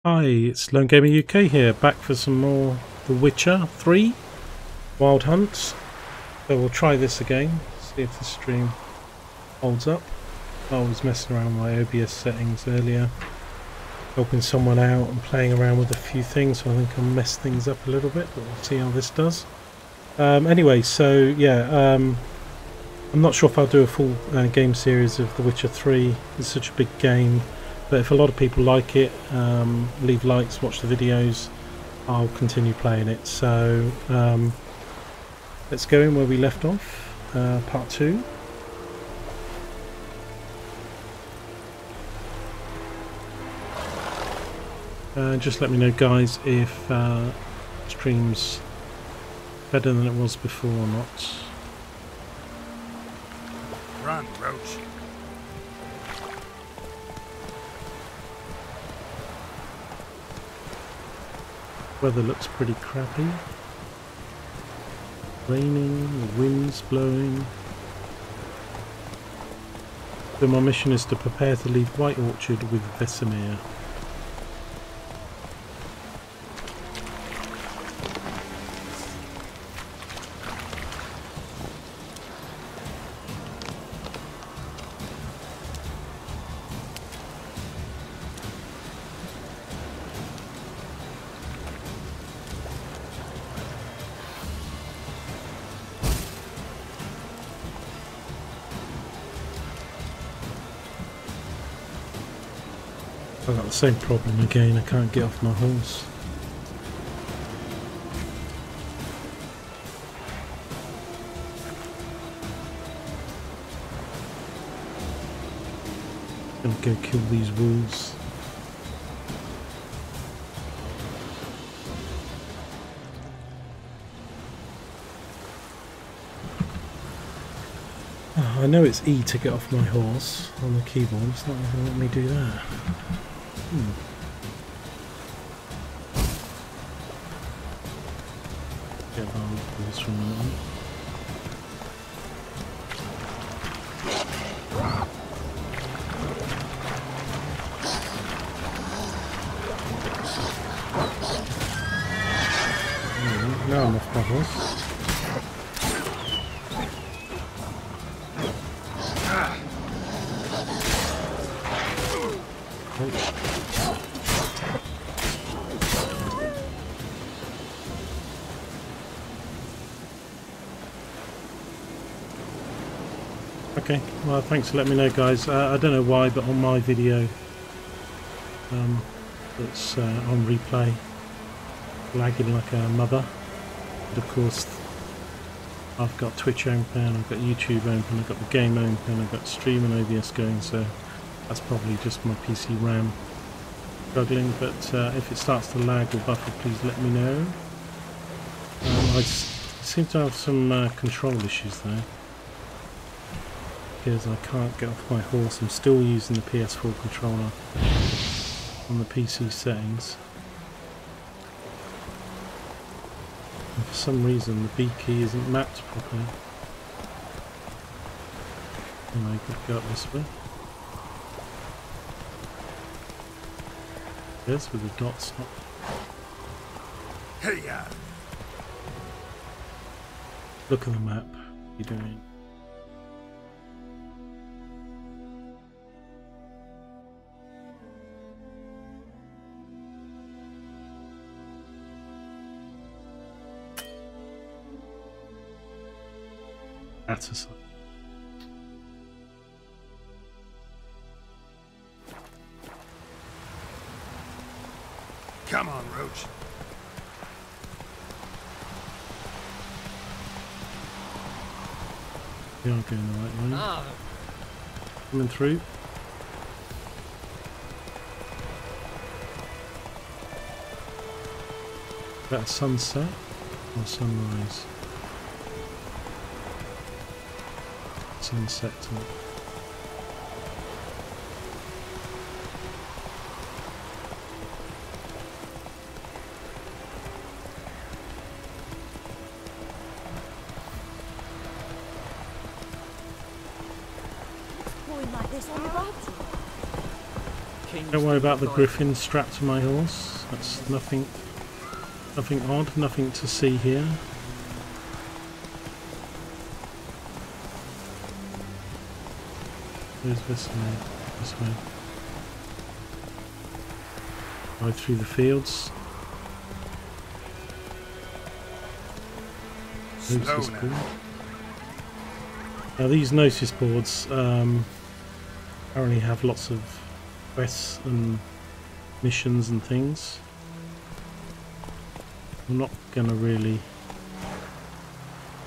Hi, it's Lone Gamer UK here, back for some more The Witcher 3 Wild Hunts. So we'll try this again, see if the stream holds up. I was messing around with my OBS settings earlier, helping someone out and playing around with a few things, so I think I'll mess things up a little bit, but we'll see how this does. Anyway, so yeah, I'm not sure if I'll do a full game series of The Witcher 3. It's such a big game. But if a lot of people like it, leave likes, watch the videos, I'll continue playing it. So let's go in where we left off, part 2. Just let me know, guys, if stream's better than it was before or not. Run, Roach. Weather looks pretty crappy. Raining, the wind's blowing. So my mission is to prepare to leave White Orchard with Vesemir. I've got the same problem again, I can't get off my horse. Gonna go kill these wolves. Oh, I know it's E to get off my horse on the keyboard, it's not going to let me do that. Get our horse from that one. Now I'm off my horse. Okay, well thanks for letting me know, guys. I don't know why, but on my video it's on replay, lagging like a mother. But of course I've got Twitch open, I've got YouTube open, I've got the game open, I've got stream and OBS going, so that's probably just my PC RAM struggling. But if it starts to lag or buffer, please let me know. I seem to have some control issues though, because I can't get off my horse. I'm still using the PS4 controller on the PC settings. And for some reason the B key isn't mapped properly. Anyway, I could go up this way. There's with the dots not. Hey, Look at the map. What are you doing? That's a sign. come on, Roach. We are going the right way. Coming through. Is that a sunset or sunrise? Sunset to it. Like this on the road. Don't worry about the griffin strapped to my horse. That's nothing odd, nothing to see here. Where's this way? This way. Ride through the fields. Notice board. Now these notice boards apparently have lots of quests and missions and things. I'm not going to really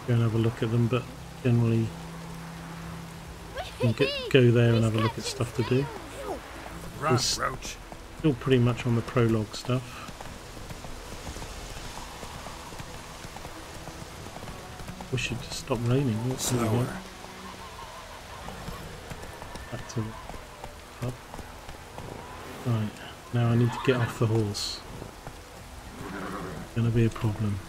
go and have a look at them, but generally you can go there and have a look at stuff to do. It's still pretty much on the prologue stuff. Wish it to stop raining. What's slower? Back to the pub. Right, now I need to get off the horse. Gonna be a problem.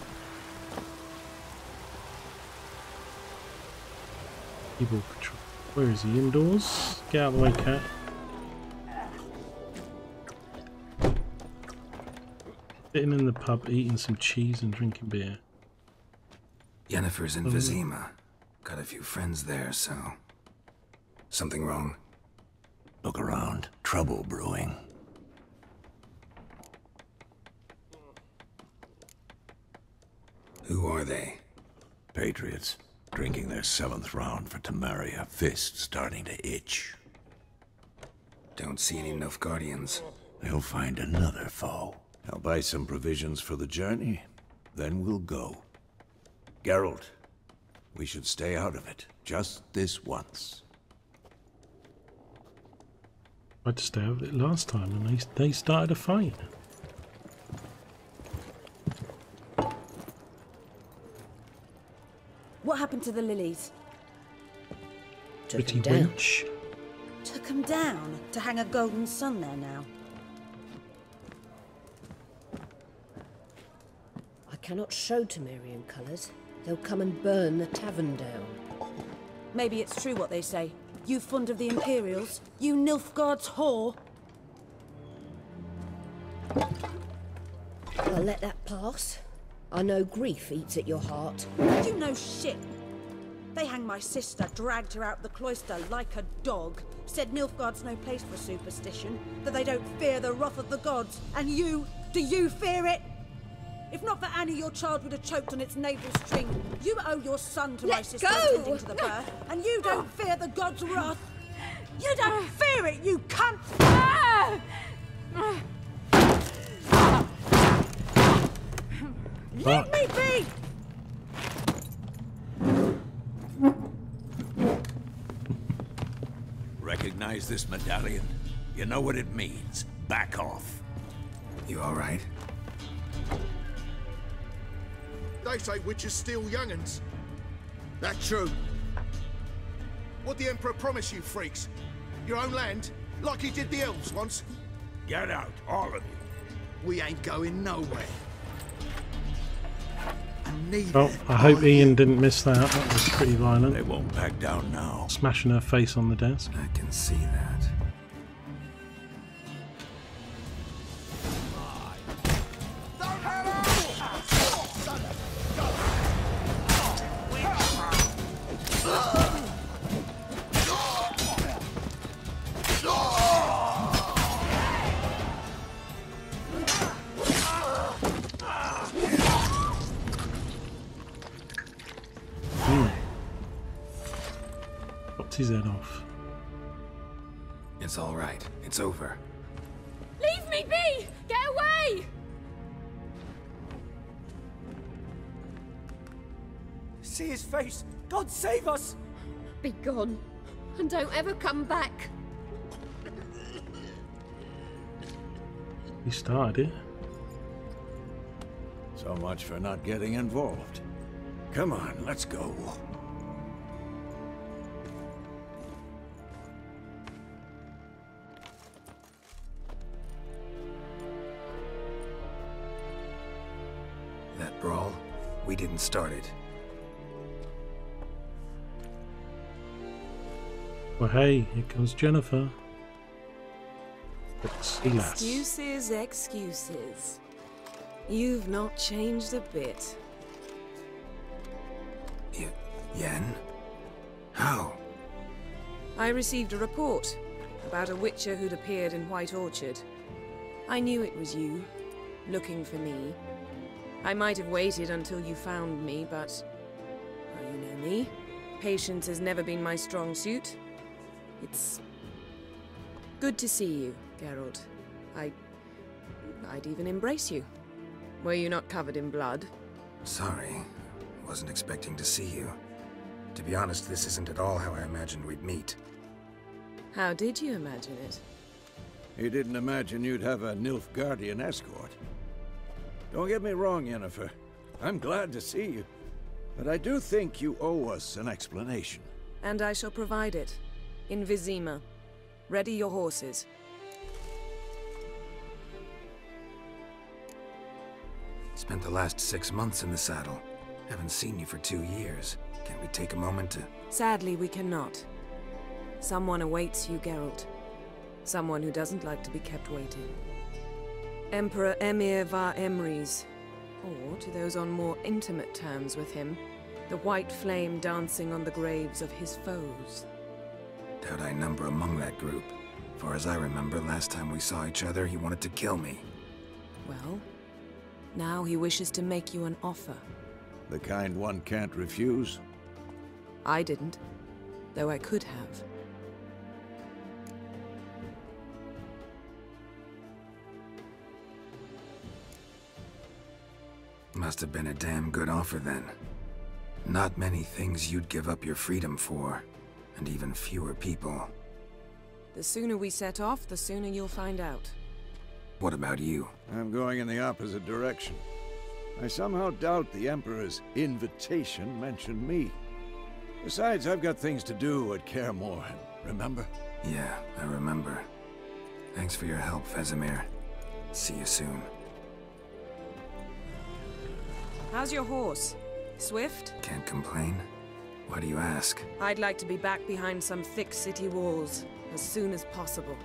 Keyboard control. Where is he? Indoors? Get out of the way, cat. Sitting in the pub, eating some cheese and drinking beer. Yennefer's in Vizima. Got a few friends there, so... Something wrong? Look around. Trouble brewing. Who are they? Patriots. Drinking their 7th round for Temeria. Fist starting to itch. Don't see any Nilfgaardians. They'll find another foe. I'll buy some provisions for the journey. Then we'll go. Geralt, we should stay out of it. Just this once. I had to stay out of it last time and they started a fight. What happened to the lilies? Pretty wench. Took them down to hang a golden sun there now. I cannot show Temerian colours. They'll come and burn the tavern down. Maybe it's true what they say. You fond of the Imperials? You Nilfgaard's whore? I'll let that pass. I know grief eats at your heart. You know shit. They hanged my sister, dragged her out the cloister like a dog. Said Nilfgaard's no place for superstition, that they don't fear the wrath of the gods. And you, do you fear it? If not for Annie, your child would have choked on its navel string. You owe your son to my sister attending to the birth, and you don't fear the gods' wrath. You don't fear it, you cunt! Let me be! Recognize this medallion? You know what it means. Back off. You alright? They say witches steal young'uns. That true? What the Emperor promise you, freaks? Your own land? Like he did the elves once? Get out, all of you. We ain't going nowhere. Oh, I hope Ian didn't miss that. That was pretty violent. They won't back down now. Smashing her face on the desk. I can see that. His head off. It's all right. It's over. Leave me be! Get away! See his face! God save us! Be gone, and don't ever come back. He started it. So much for not getting involved. Come on, let's go. That brawl, we didn't start it. Well, hey, here comes Jennifer. Silas. Excuses, excuses. You've not changed a bit. Yen? How? I received a report about a witcher who'd appeared in White Orchard. I knew it was you, looking for me. I might have waited until you found me, but... well, you know me. Patience has never been my strong suit. It's... good to see you, Geralt. I'd even embrace you. Were you not covered in blood? Sorry. Wasn't expecting to see you. To be honest, this isn't at all how I imagined we'd meet. How did you imagine it? He didn't imagine you'd have a Nilfgaardian escort. Don't get me wrong, Yennefer. I'm glad to see you. But I do think you owe us an explanation. And I shall provide it. In Vizima. Ready your horses. Spent the last 6 months in the saddle. Haven't seen you for 2 years. Can we take a moment to... Sadly, we cannot. Someone awaits you, Geralt. Someone who doesn't like to be kept waiting. Emperor Emhyr var Emreis. Or, to those on more intimate terms with him, the white flame dancing on the graves of his foes. Doubt I number among that group. Far as I remember, last time we saw each other, he wanted to kill me. Well, now he wishes to make you an offer. The kind one can't refuse? I didn't, though I could have. Must have been a damn good offer then. Not many things you'd give up your freedom for, and even fewer people. The sooner we set off, the sooner you'll find out. What about you? I'm going in the opposite direction. I somehow doubt the Emperor's invitation mentioned me. Besides, I've got things to do at Kaer Morhen, remember? Yeah, I remember. Thanks for your help, Vesemir. See you soon. How's your horse? Swift? Can't complain. Why do you ask? I'd like to be back behind some thick city walls as soon as possible.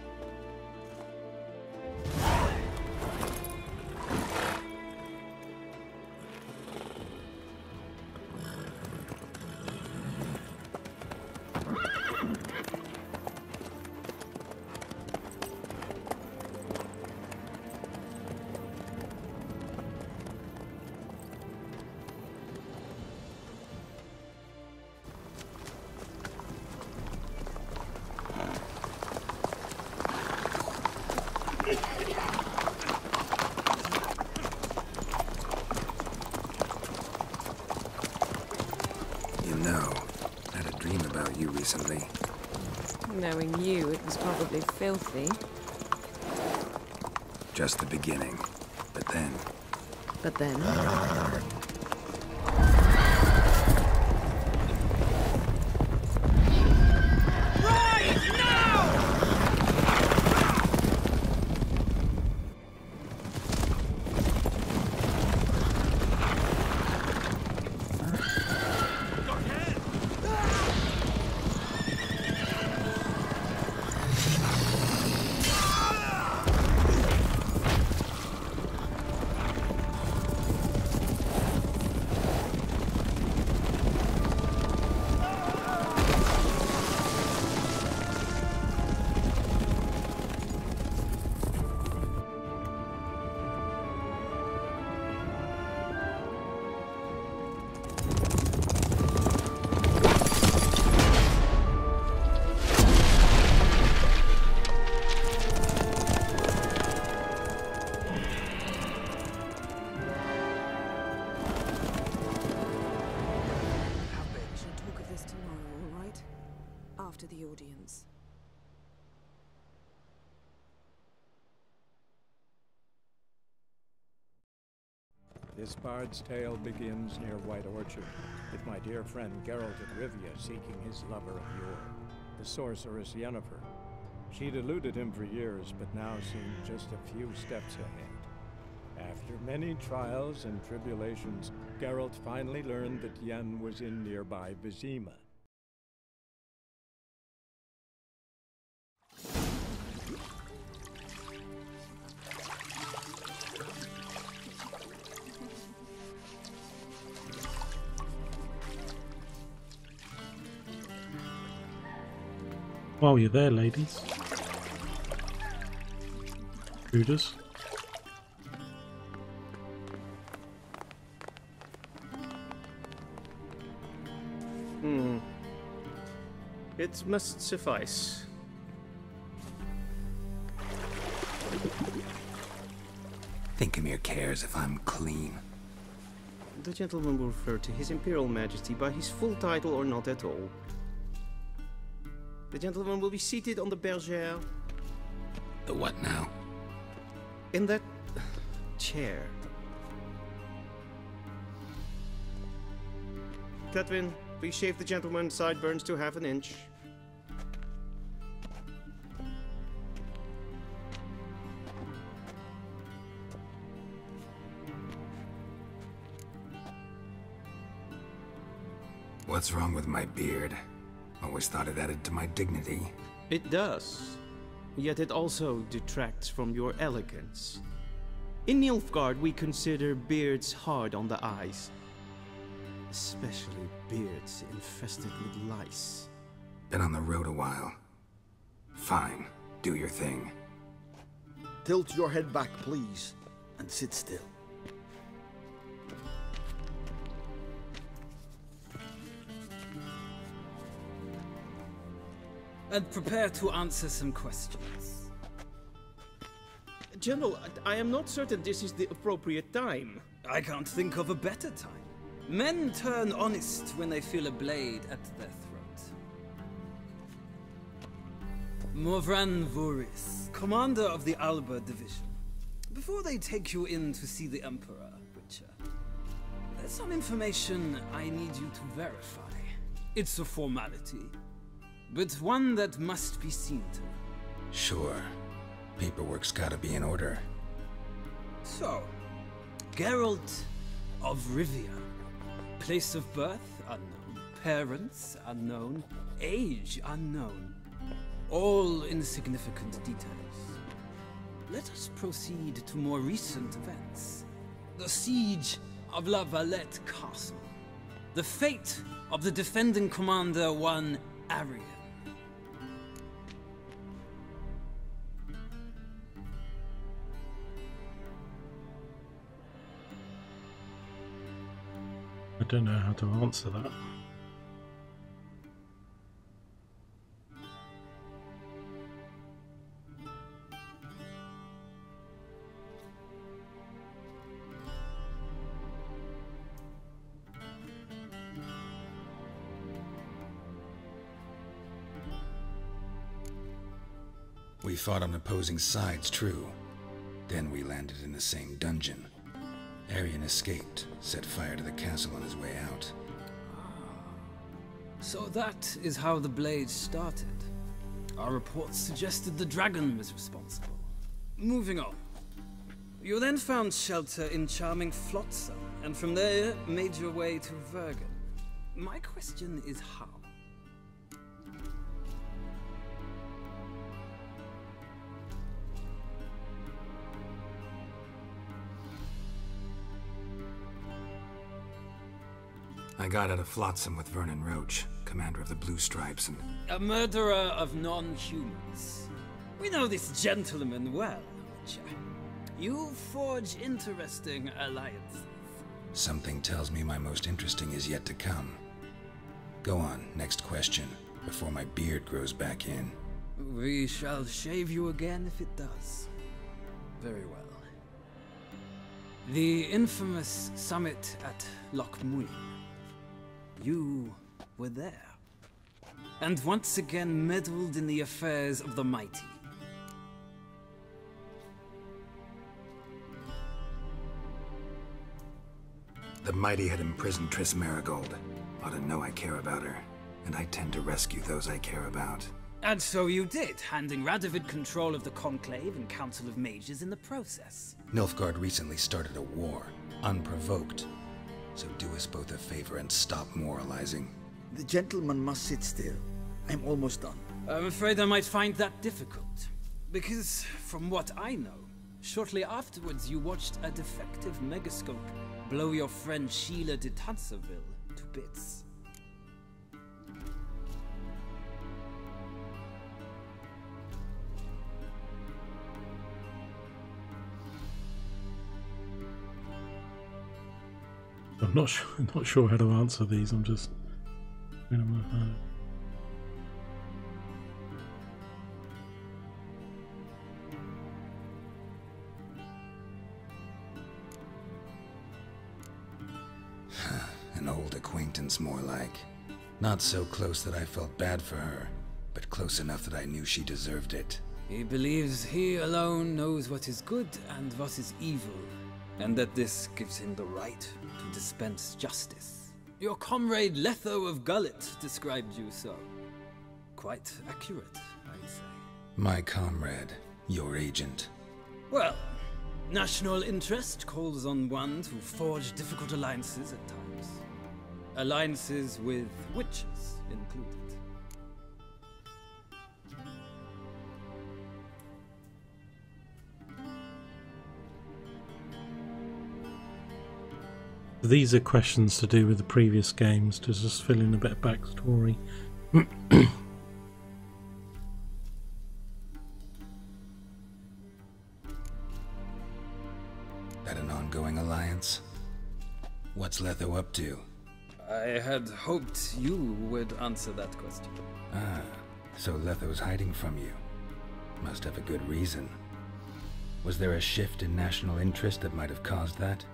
Recently. Knowing you, it was probably filthy. Just the beginning. But then... But then... After the audience. This bard's tale begins near White Orchard, with my dear friend Geralt of Rivia seeking his lover of yore, the sorceress Yennefer. She'd eluded him for years, but now seemed just a few steps ahead. After many trials and tribulations, Geralt finally learned that Yen was in nearby Vizima. while you're there, ladies. Hooters. It must suffice. Thinkamere cares if I'm clean. The gentleman will refer to His Imperial Majesty by his full title or not at all. The gentleman will be seated on the bergère. The what now? In that chair. Catwin, please shave the gentleman's sideburns to half an inch. What's wrong with my beard? Always thought it added to my dignity. It does. Yet it also detracts from your elegance. In Nilfgaard, we consider beards hard on the eyes. Especially beards infested with lice. Been on the road a while. Fine, do your thing. Tilt your head back, please, and sit still. And prepare to answer some questions. General, I am not certain this is the appropriate time. I can't think of a better time. Men turn honest when they feel a blade at their throat. Morvran Voorhis, commander of the Alba Division. Before they take you in to see the Emperor, Witcher, there's some information I need you to verify. It's a formality, but one that must be seen to. Sure. Paperwork's gotta be in order. So, Geralt of Rivia. Place of birth unknown. Parents unknown. Age unknown. All insignificant details. Let us proceed to more recent events. The siege of La Valette Castle. The fate of the defending commander, one Arian. I don't know how to answer that. We fought on opposing sides, true. Then we landed in the same dungeon. Arian escaped, set fire to the castle on his way out. So that is how the Blade started. Our reports suggested the dragon was responsible. Moving on. You then found shelter in charming Flotsam, and from there made your way to Vergen. My question is how? I got out of Flotsam with Vernon Roach, commander of the Blue Stripes, and... A murderer of non-humans. We know this gentleman well, Witcher. You forge interesting alliances. Something tells me my most interesting is yet to come. Go on, next question, before my beard grows back in. We shall shave you again if it does. Very well. The infamous summit at Loch Muin. You were there, and once again meddled in the affairs of the mighty. The mighty had imprisoned Triss Merigold. Ought to know I care about her, and I tend to rescue those I care about. And so you did, handing Radovid control of the Conclave and Council of Mages in the process. Nilfgaard recently started a war, unprovoked. So do us both a favor and stop moralizing. The gentleman must sit still. I'm almost done. I'm afraid I might find that difficult. Because, from what I know, shortly afterwards you watched a defective megascope blow your friend Sheila de Tanserville to bits. I'm not sure how to answer these. I'm just. An old acquaintance, more like. Not so close that I felt bad for her, but close enough that I knew she deserved it. He believes he alone knows what is good and what is evil, and that this gives him the right to dispense justice. Your comrade Letho of Gullet described you so. Quite accurate, I'd say. My comrade, your agent. Well, national interest calls on one to forge difficult alliances at times. Alliances with witches included. These are questions to do with the previous games, to just fill in a bit of backstory. That an ongoing alliance? What's Letho up to? I had hoped you would answer that question. Ah, so Letho's hiding from you. Must have a good reason. Was there a shift in national interest that might have caused that?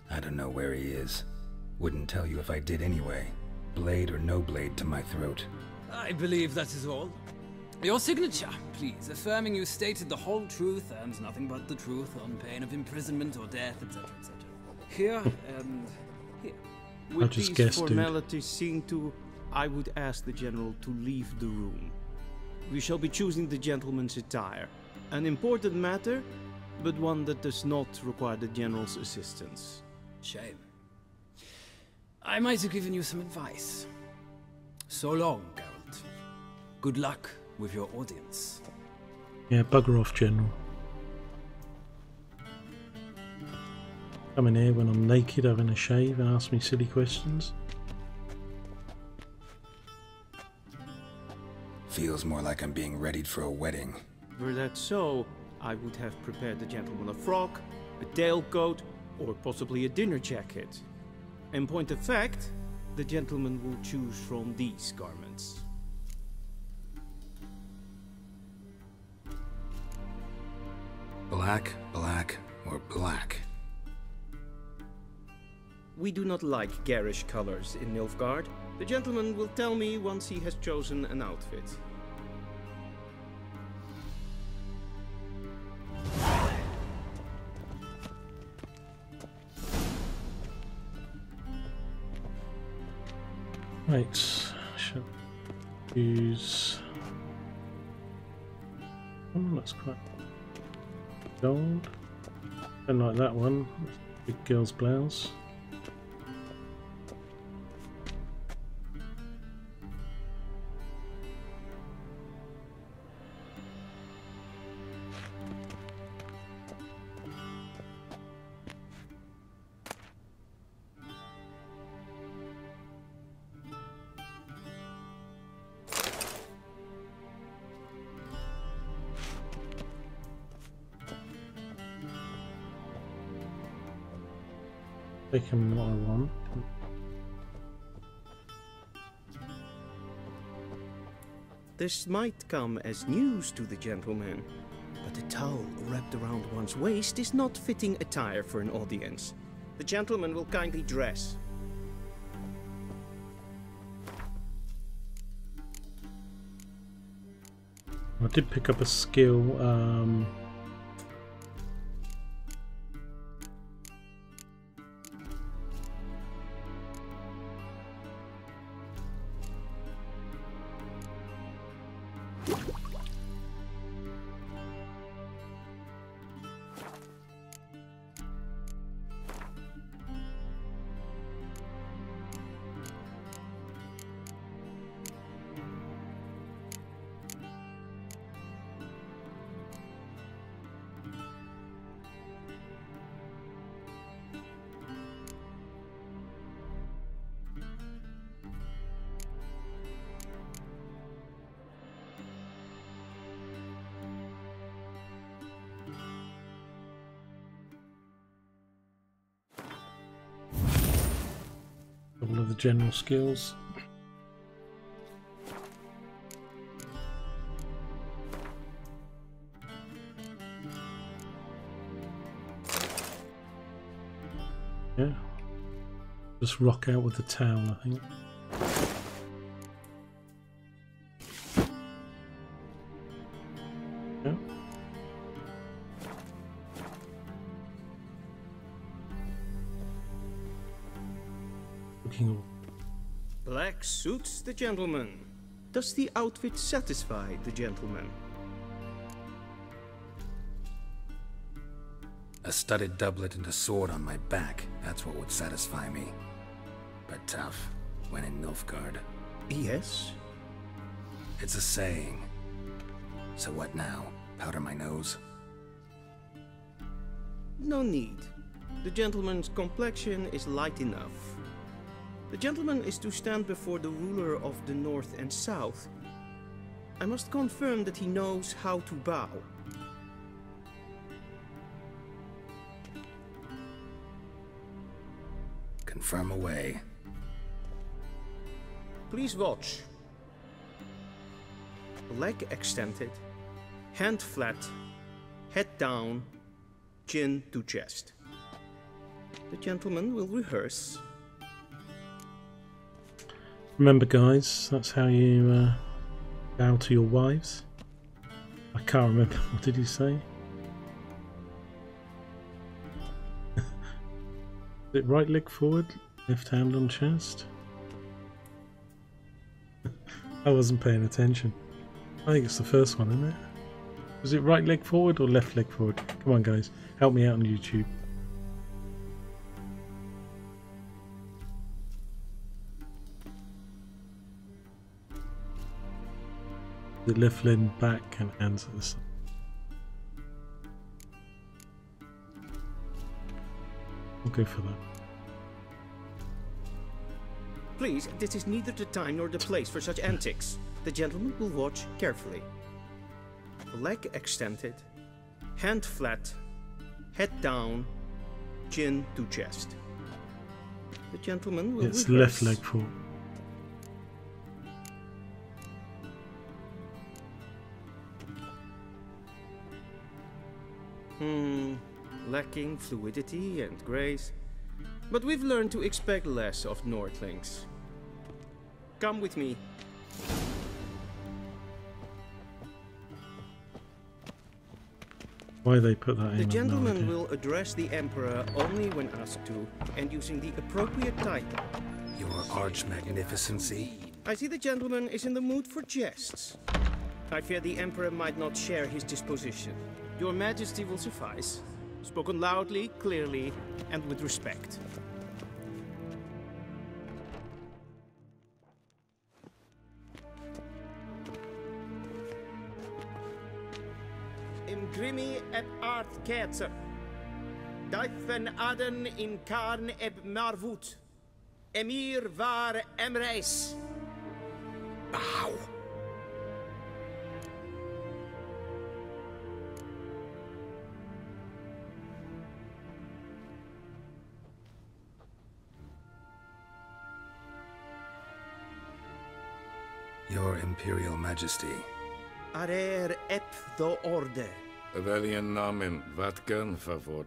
I don't know where he is. Wouldn't tell you if I did anyway. Blade or no blade to my throat. I believe that is all. Your signature, please, affirming you stated the whole truth and nothing but the truth on pain of imprisonment or death, etc., etc. Here and here. With these formalities seen to, I would ask the General to leave the room. We shall be choosing the gentleman's attire. An important matter, but one that does not require the General's assistance. Shame. I might have given you some advice. So long, Geralt. Good luck with your audience. Yeah, bugger off, General. Come in here when I'm naked having a shave and ask me silly questions. Feels more like I'm being readied for a wedding. Were that so, I would have prepared the gentleman a frock, a tailcoat, or possibly a dinner jacket. In point of fact, the gentleman will choose from these garments. Black, black, or black? We do not like garish colors in Nilfgaard. The gentleman will tell me once he has chosen an outfit. Right, shall use. Oh, that's quite gold. Don't like that one. Big girl's blouse. Taking what I want. This might come as news to the gentleman, but a towel wrapped around one's waist is not fitting attire for an audience. The gentleman will kindly dress. I did pick up a skill. have the general skills. Yeah. Just rock out with the town, I think. Yeah. Looking all... Black suits the gentleman. Does the outfit satisfy the gentleman? A studded doublet and a sword on my back, that's what would satisfy me. But tough, when in Nilfgaard. Yes? It's a saying. So what now? Powder my nose? No need. The gentleman's complexion is light enough. The gentleman is to stand before the ruler of the North and South. I must confirm that he knows how to bow. Confirm away. Please watch. Leg extended, hand flat, head down, chin to chest. The gentleman will rehearse. Remember, guys, that's how you bow to your wives. I can't remember. What did he say? Is it right leg forward, left hand on chest? I wasn't paying attention. I think it's the first one, isn't it? Was it right leg forward or left leg forward? Come on, guys, help me out on YouTube. The left leg back and hands at the side. I'll go for that. Please, this is neither the time nor the place for such antics. The gentleman will watch carefully. Leg extended, hand flat, head down, chin to chest. The gentleman will It's reverse. left leg forward. Lacking fluidity and grace. But we've learned to expect less of Nordlings. Come with me. Why they put that in? The I've no gentleman idea. will address the Emperor only when asked to, and using the appropriate title. Your Arch-Magnificency? I see the gentleman is in the mood for jests. I fear the Emperor might not share his disposition. Your Majesty will suffice. Spoken loudly, clearly, and with respect. In grimi et art ketzer. Dijfen aden in karn eb marvoet. Emir var emreis. Bow. Your Imperial Majesty. Arer ep the orde. Weljen namen, wat kan favort?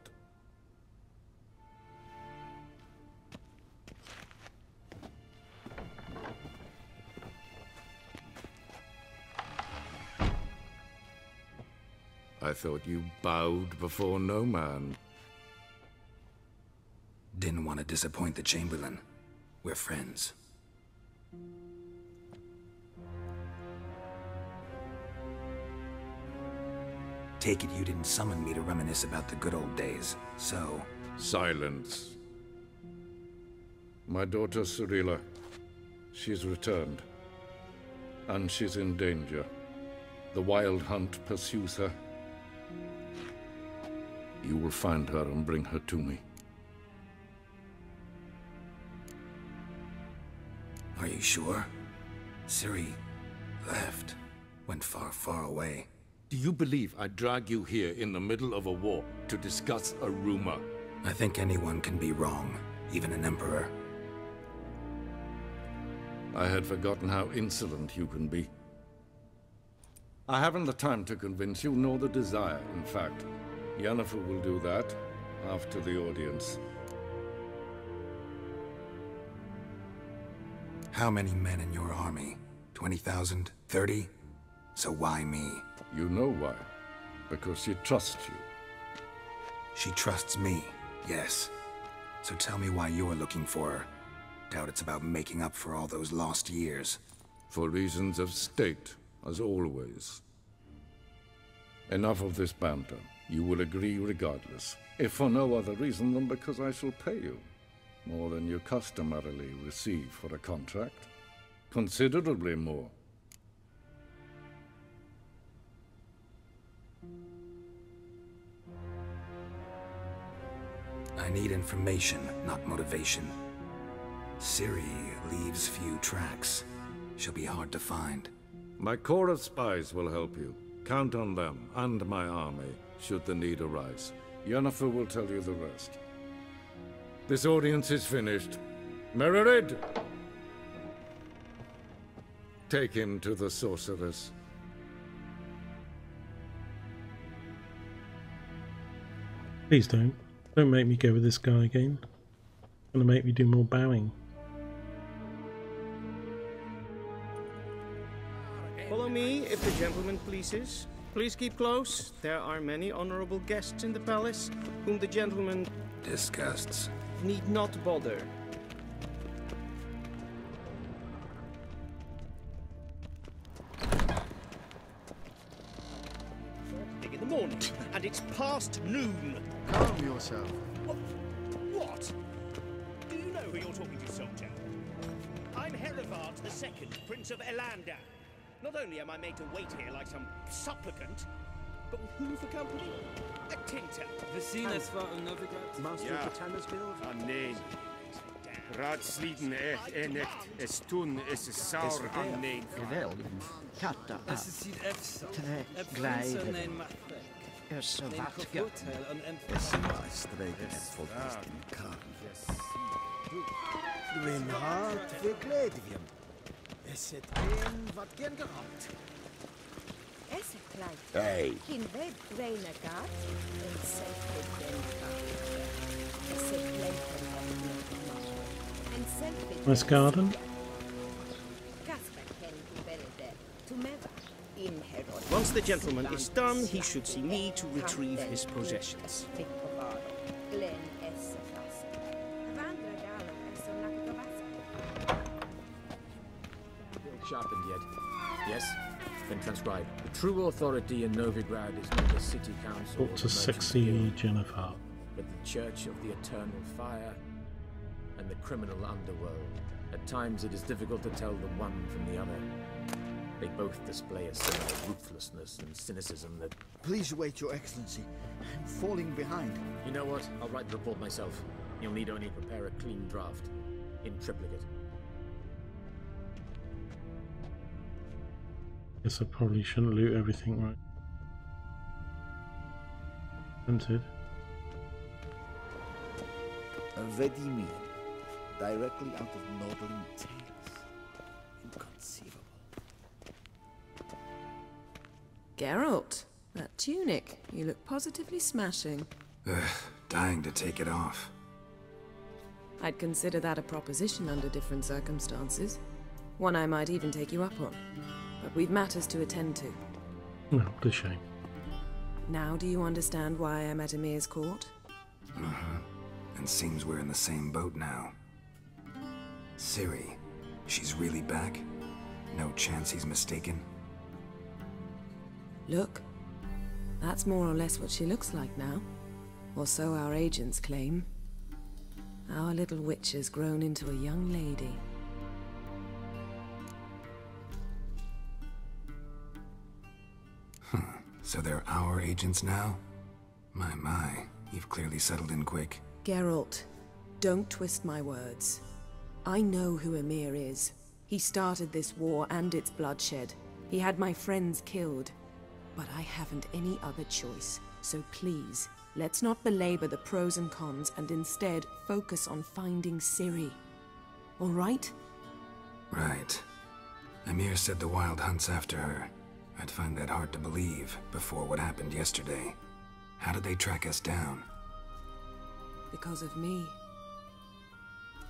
I thought you bowed before no man. Didn't want to disappoint the Chamberlain. We're friends. Take it you didn't summon me to reminisce about the good old days, so... Silence. My daughter Cirilla, she's returned. And she's in danger. The Wild Hunt pursues her. You will find her and bring her to me. Are you sure? Ciri left. Went far, far away. Do you believe I drag you here in the middle of a war to discuss a rumor? I think anyone can be wrong, even an emperor. I had forgotten how insolent you can be. I haven't the time to convince you, nor the desire, in fact. Yennefer will do that after the audience. How many men in your army? 20,000? 30? So why me? You know why. Because she trusts you. She trusts me, yes. So tell me why you're looking for her. Doubt it's about making up for all those lost years. For reasons of state, as always. Enough of this banter. You will agree regardless. If for no other reason than because I shall pay you. More than you customarily receive for a contract. Considerably more. I need information, not motivation. Ciri leaves few tracks. She'll be hard to find. My corps of spies will help you. Count on them, and my army, should the need arise. Yennefer will tell you the rest. This audience is finished. Mererid! Take him to the sorceress. Please don't. Don't make me go with this guy again. It's gonna make me do more bowing. Follow me, if the gentleman pleases. Please keep close. There are many honorable guests in the palace, whom the gentleman disgusts. Need not bother. Big in the morning, and it's past noon. Calm yourself. What? Do you know who you're talking to, soldier? I'm Herivard II, Prince of Elander. Not only am I made to wait here like some supplicant, but with who for company? A tinter. We zien het voor een Novigrad. Master of the Tanners Guild? Ah, nee. Raadslieden echt es toen is es saur aan nee. Wel, katta. Tre glijden. Er så vatka. Streken het volgens de karn. Dwin hart verkleedjen. Is het een wat kinderhand? Is het klein? Hey. Geen web renegaat. En zeker denkaat. Is het leven en zelf. Nice garden. Once the gentleman is done, he should see me to retrieve his possessions. Sharpened yet? Yes? Then transcribe. The true authority in Novigrad is not the city council Talk to sexy Jennifer. but the Church of the Eternal Fire and the criminal underworld. At times it is difficult to tell the one from the other. They both display a similar ruthlessness and cynicism that... Please wait, Your Excellency. I'm falling behind. You know what? I'll write the report myself. You'll need only prepare a clean draft. In triplicate. Guess I probably shouldn't loot everything, right? Tempted. Vedimi. Directly out of Nordling Tales. Inconceivable. Geralt, that tunic. You look positively smashing. Ugh, dying to take it off. I'd consider that a proposition under different circumstances. One I might even take you up on. But we've matters to attend to. No, what a shame. Now do you understand why I'm at Emir's court? Uh-huh. And seems we're in the same boat now. Ciri, she's really back? No chance he's mistaken? Look, that's more or less what she looks like now. Or so our agents claim. Our little witch has grown into a young lady. So they're our agents now? My, you've clearly settled in quick. Geralt, don't twist my words. I know who Emir is. He started this war and its bloodshed. He had my friends killed. But I haven't any other choice. So please, let's not belabor the pros and cons and instead focus on finding Ciri. All right? Right. Emhyr said the Wild Hunt's after her. I'd find that hard to believe before what happened yesterday. How did they track us down? Because of me.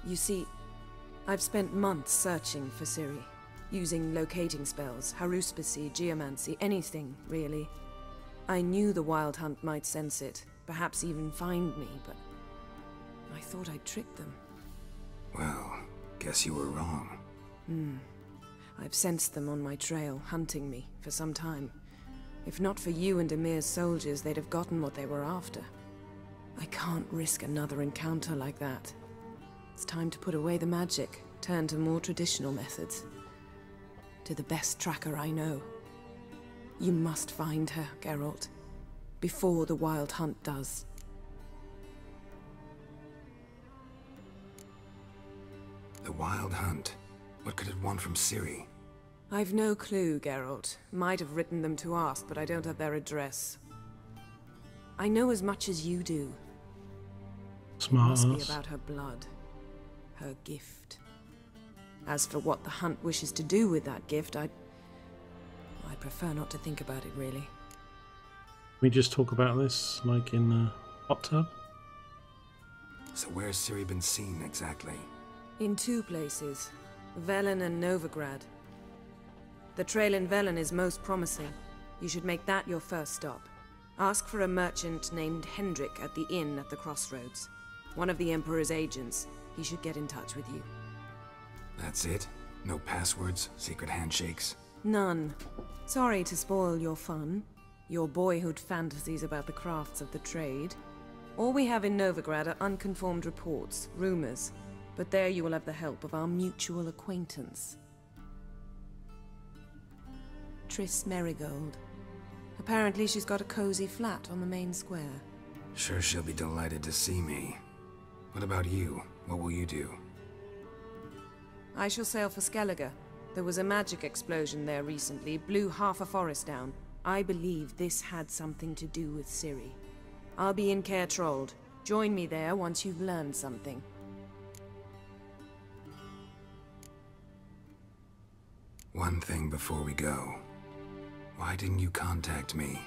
You see, I've spent months searching for Ciri, using locating spells, haruspicy, geomancy, anything, really. I knew the Wild Hunt might sense it, perhaps even find me, but I thought I'd tricked them. Well, guess you were wrong. I've sensed them on my trail, hunting me, for some time. If not for you and Emhyr's soldiers, they'd have gotten what they were after. I can't risk another encounter like that. It's time to put away the magic, turn to more traditional methods. To the best tracker I know. You must find her, Geralt. Before the Wild Hunt does. The Wild Hunt? What could it want from Ciri? I've no clue, Geralt. Might have written them to ask, but I don't have their address. I know as much as you do. Smart It must ass. be about her blood. Her gift. As for what the Hunt wishes to do with that gift, I prefer not to think about it, really. We just talk about this, like in the hot tub? So where's Ciri been seen, exactly? In two places. Velen and Novigrad. The trail in Velen is most promising. You should make that your first stop. Ask for a merchant named Hendrik at the inn at the crossroads. One of the Emperor's agents. He should get in touch with you. That's it? No passwords? Secret handshakes? None. Sorry to spoil your fun. Your boyhood fantasies about the crafts of the trade. All we have in Novigrad are unconfirmed reports, rumors. But there you will have the help of our mutual acquaintance. Triss Merigold. Apparently she's got a cozy flat on the main square. Sure she'll be delighted to see me. What about you? What will you do? I shall sail for Skellige. There was a magic explosion there recently, blew half a forest down. I believe this had something to do with Ciri. I'll be in Caer Trolde. Join me there once you've learned something. One thing before we go. Why didn't you contact me?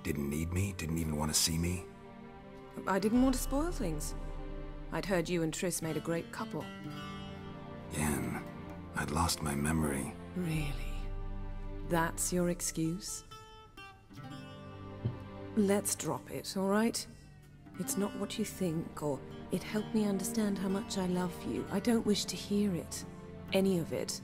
Didn't need me? Didn't even want to see me? I didn't want to spoil things. I'd heard you and Triss made a great couple. Yen, I'd lost my memory. Really? That's your excuse? Let's drop it, all right? It's not what you think, or it helped me understand how much I love you. I don't wish to hear it. Any of it.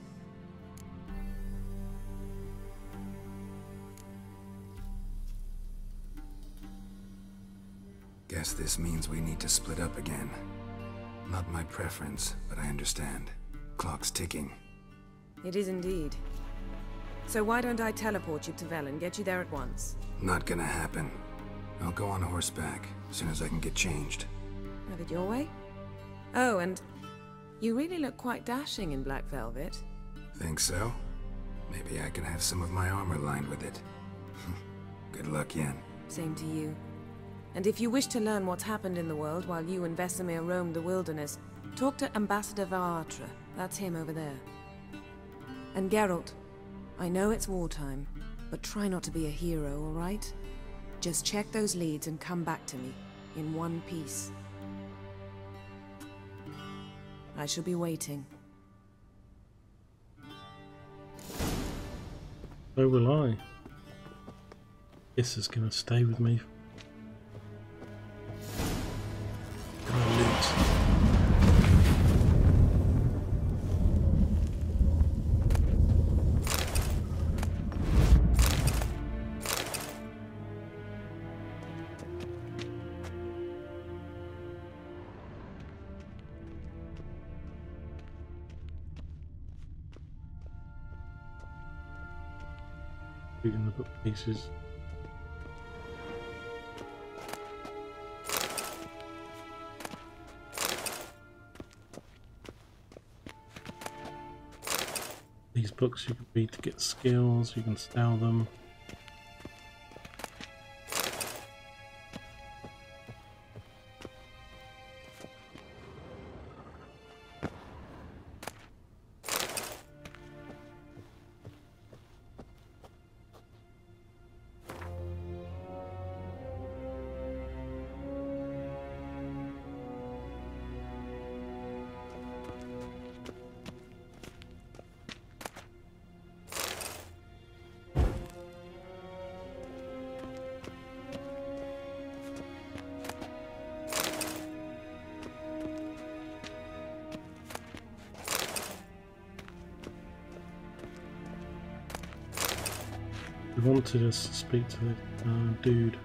Guess this means we need to split up again. Not my preference, but I understand. Clock's ticking. It is indeed. So why don't I teleport you to Velen, get you there at once? Not gonna happen. I'll go on horseback, as soon as I can get changed. Have it your way? Oh, and you really look quite dashing in black velvet. Think so? Maybe I can have some of my armor lined with it. Good luck, Yen. Same to you. And if you wish to learn what's happened in the world while you and Vesemir roamed the wilderness, talk to Ambassador Varatra. That's him over there. And Geralt, I know it's wartime, but try not to be a hero, all right? Just check those leads and come back to me, in one piece. I shall be waiting. So will I. This is gonna stay with me. Gonna loot. In the bookcases. These books you can read to get skills, you can sell them. wanted us to speak to the dude.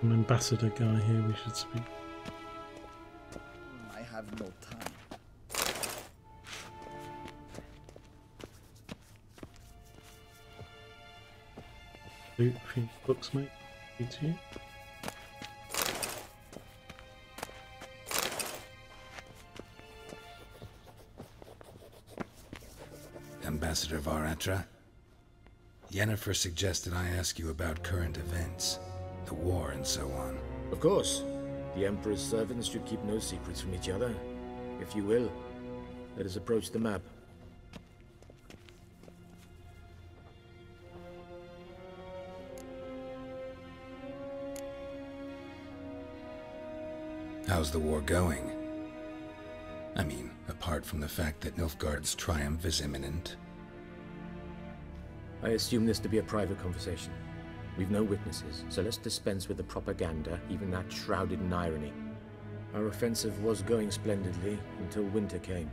An ambassador guy here we should speak. I have no time. Loot, few books, mate. Speak to you. Ambassador Varatra, Yennefer suggested I ask you about current events. The war and so on. Of course. The Emperor's servants should keep no secrets from each other. If you will, let us approach the map. How's the war going? I mean, apart from the fact that Nilfgaard's triumph is imminent. I assume this to be a private conversation. We've no witnesses, so let's dispense with the propaganda, even that shrouded in irony. Our offensive was going splendidly until winter came.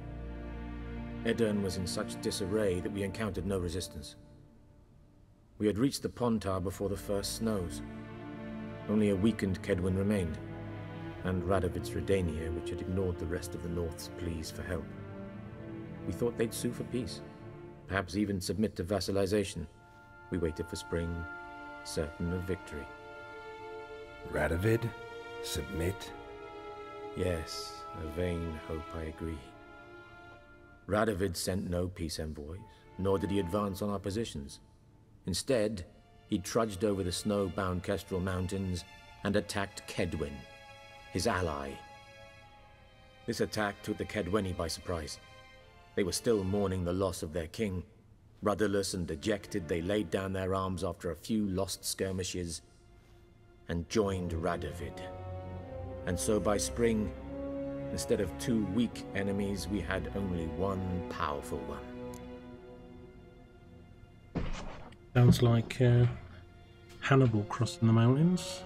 Aedirn was in such disarray that we encountered no resistance. We had reached the Pontar before the first snows. Only a weakened Kaedwen remained, and Radovid's Redania, which had ignored the rest of the North's pleas for help. We thought they'd sue for peace, perhaps even submit to vassalization. We waited for spring, certain of victory. Radovid? Submit? Yes, a vain hope, I agree. Radovid sent no peace envoys, nor did he advance on our positions. Instead, he trudged over the snow-bound Kestrel Mountains and attacked Kaedwen, his ally. This attack took the Kaedweni by surprise. They were still mourning the loss of their king. Rudderless and dejected, they laid down their arms after a few lost skirmishes and joined Radovid. And so by spring, instead of 2 weak enemies, we had only 1 powerful one. Sounds like Hannibal crossing the mountains.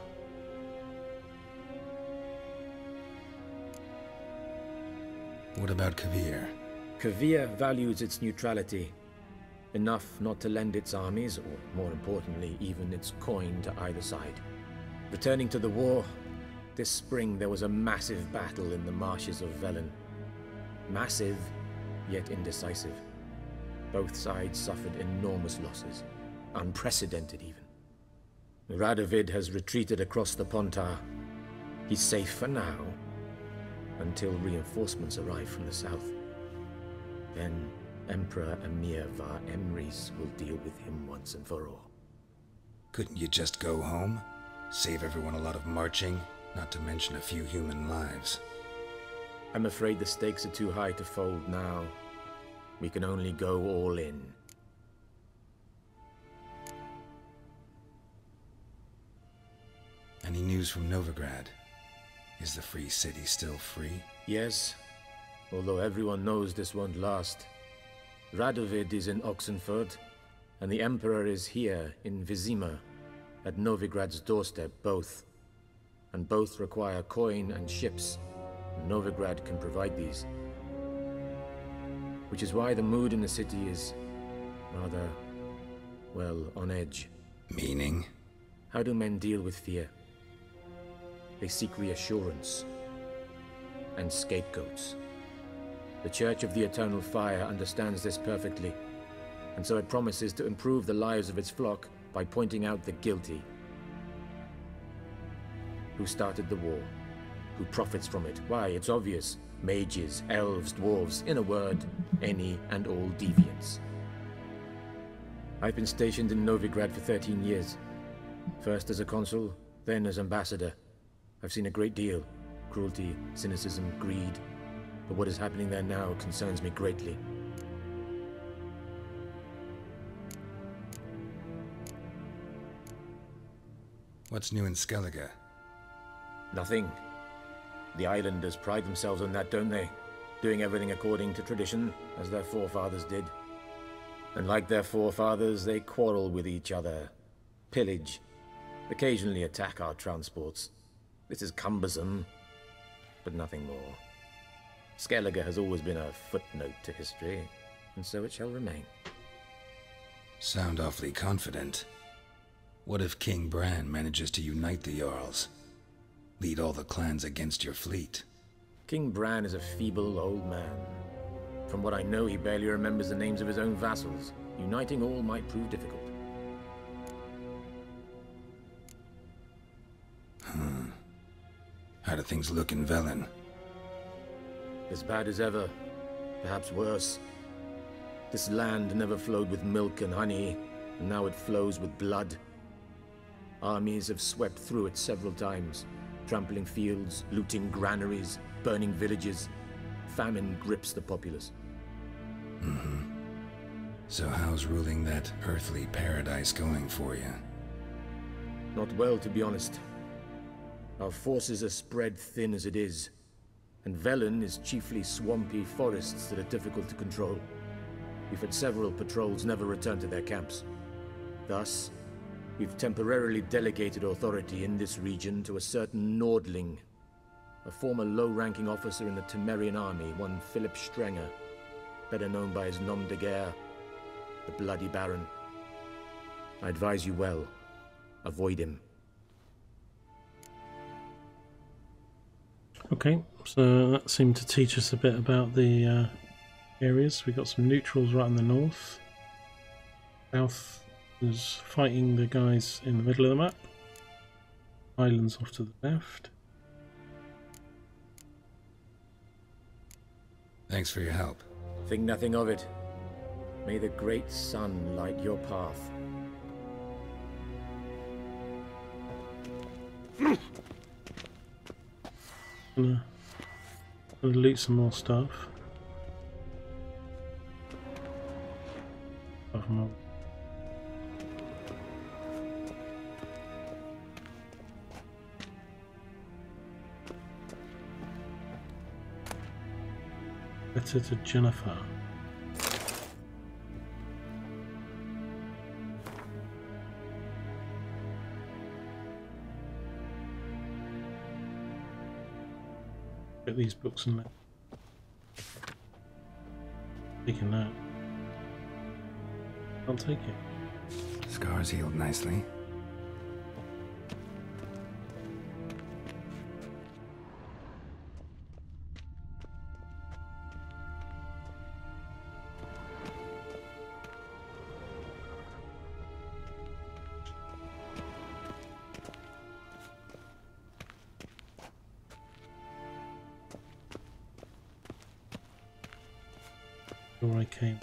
What about Kovir? Kovir values its neutrality. Enough not to lend its armies, or more importantly, even its coin to either side. Returning to the war, this spring there was a massive battle in the marshes of Velen. Massive, yet indecisive. Both sides suffered enormous losses, unprecedented even. Radovid has retreated across the Pontar. He's safe for now, until reinforcements arrive from the south. Then Emperor Emhyr var Emreis will deal with him once and for all. Couldn't you just go home? Save everyone a lot of marching, not to mention a few human lives. I'm afraid the stakes are too high to fold now. We can only go all in. Any news from Novigrad? Is the free city still free? Yes, although everyone knows this won't last. Radovid is in Oxenfurt, and the Emperor is here in Vizima, at Novigrad's doorstep, both. And both require coin and ships. Novigrad can provide these. Which is why the mood in the city is rather, well, on edge. Meaning? How do men deal with fear? They seek reassurance and scapegoats. The Church of the Eternal Fire understands this perfectly, and so it promises to improve the lives of its flock by pointing out the guilty. Who started the war? Who profits from it? Why, it's obvious. Mages, elves, dwarves, in a word, any and all deviants. I've been stationed in Novigrad for 13 years. First as a consul, then as ambassador. I've seen a great deal. Cruelty, cynicism, greed. But what is happening there now concerns me greatly. What's new in Skellige? Nothing. The islanders pride themselves on that, don't they? Doing everything according to tradition, as their forefathers did. And like their forefathers, they quarrel with each other, pillage, occasionally attack our transports. This is cumbersome, but nothing more. Skellige has always been a footnote to history, and so it shall remain. Sound awfully confident. What if King Bran manages to unite the Jarls? Lead all the clans against your fleet? King Bran is a feeble old man. From what I know, he barely remembers the names of his own vassals. Uniting all might prove difficult. How do things look in Velen? As bad as ever, perhaps worse. This land never flowed with milk and honey, and now it flows with blood. Armies have swept through it several times, trampling fields, looting granaries, burning villages. Famine grips the populace. So how's ruling that earthly paradise going for you? Not well, to be honest. Our forces are spread thin as it is, and Velen is chiefly swampy forests that are difficult to control. We've had several patrols never return to their camps. Thus, we've temporarily delegated authority in this region to a certain Nordling, a former low-ranking officer in the Temerian army, one Philip Strenger, better known by his nom de guerre, the Bloody Baron. I advise you well. Avoid him. Okay, so that seemed to teach us a bit about the areas. We got some neutrals right in the north. South is fighting the guys in the middle of the map. Islands off to the left. Thanks for your help. Think nothing of it. May the great sun light your path. Gonna loot some more stuff. Letter to Jennifer. Get these books and taking that. I'll take it. Scars healed nicely. Where I came.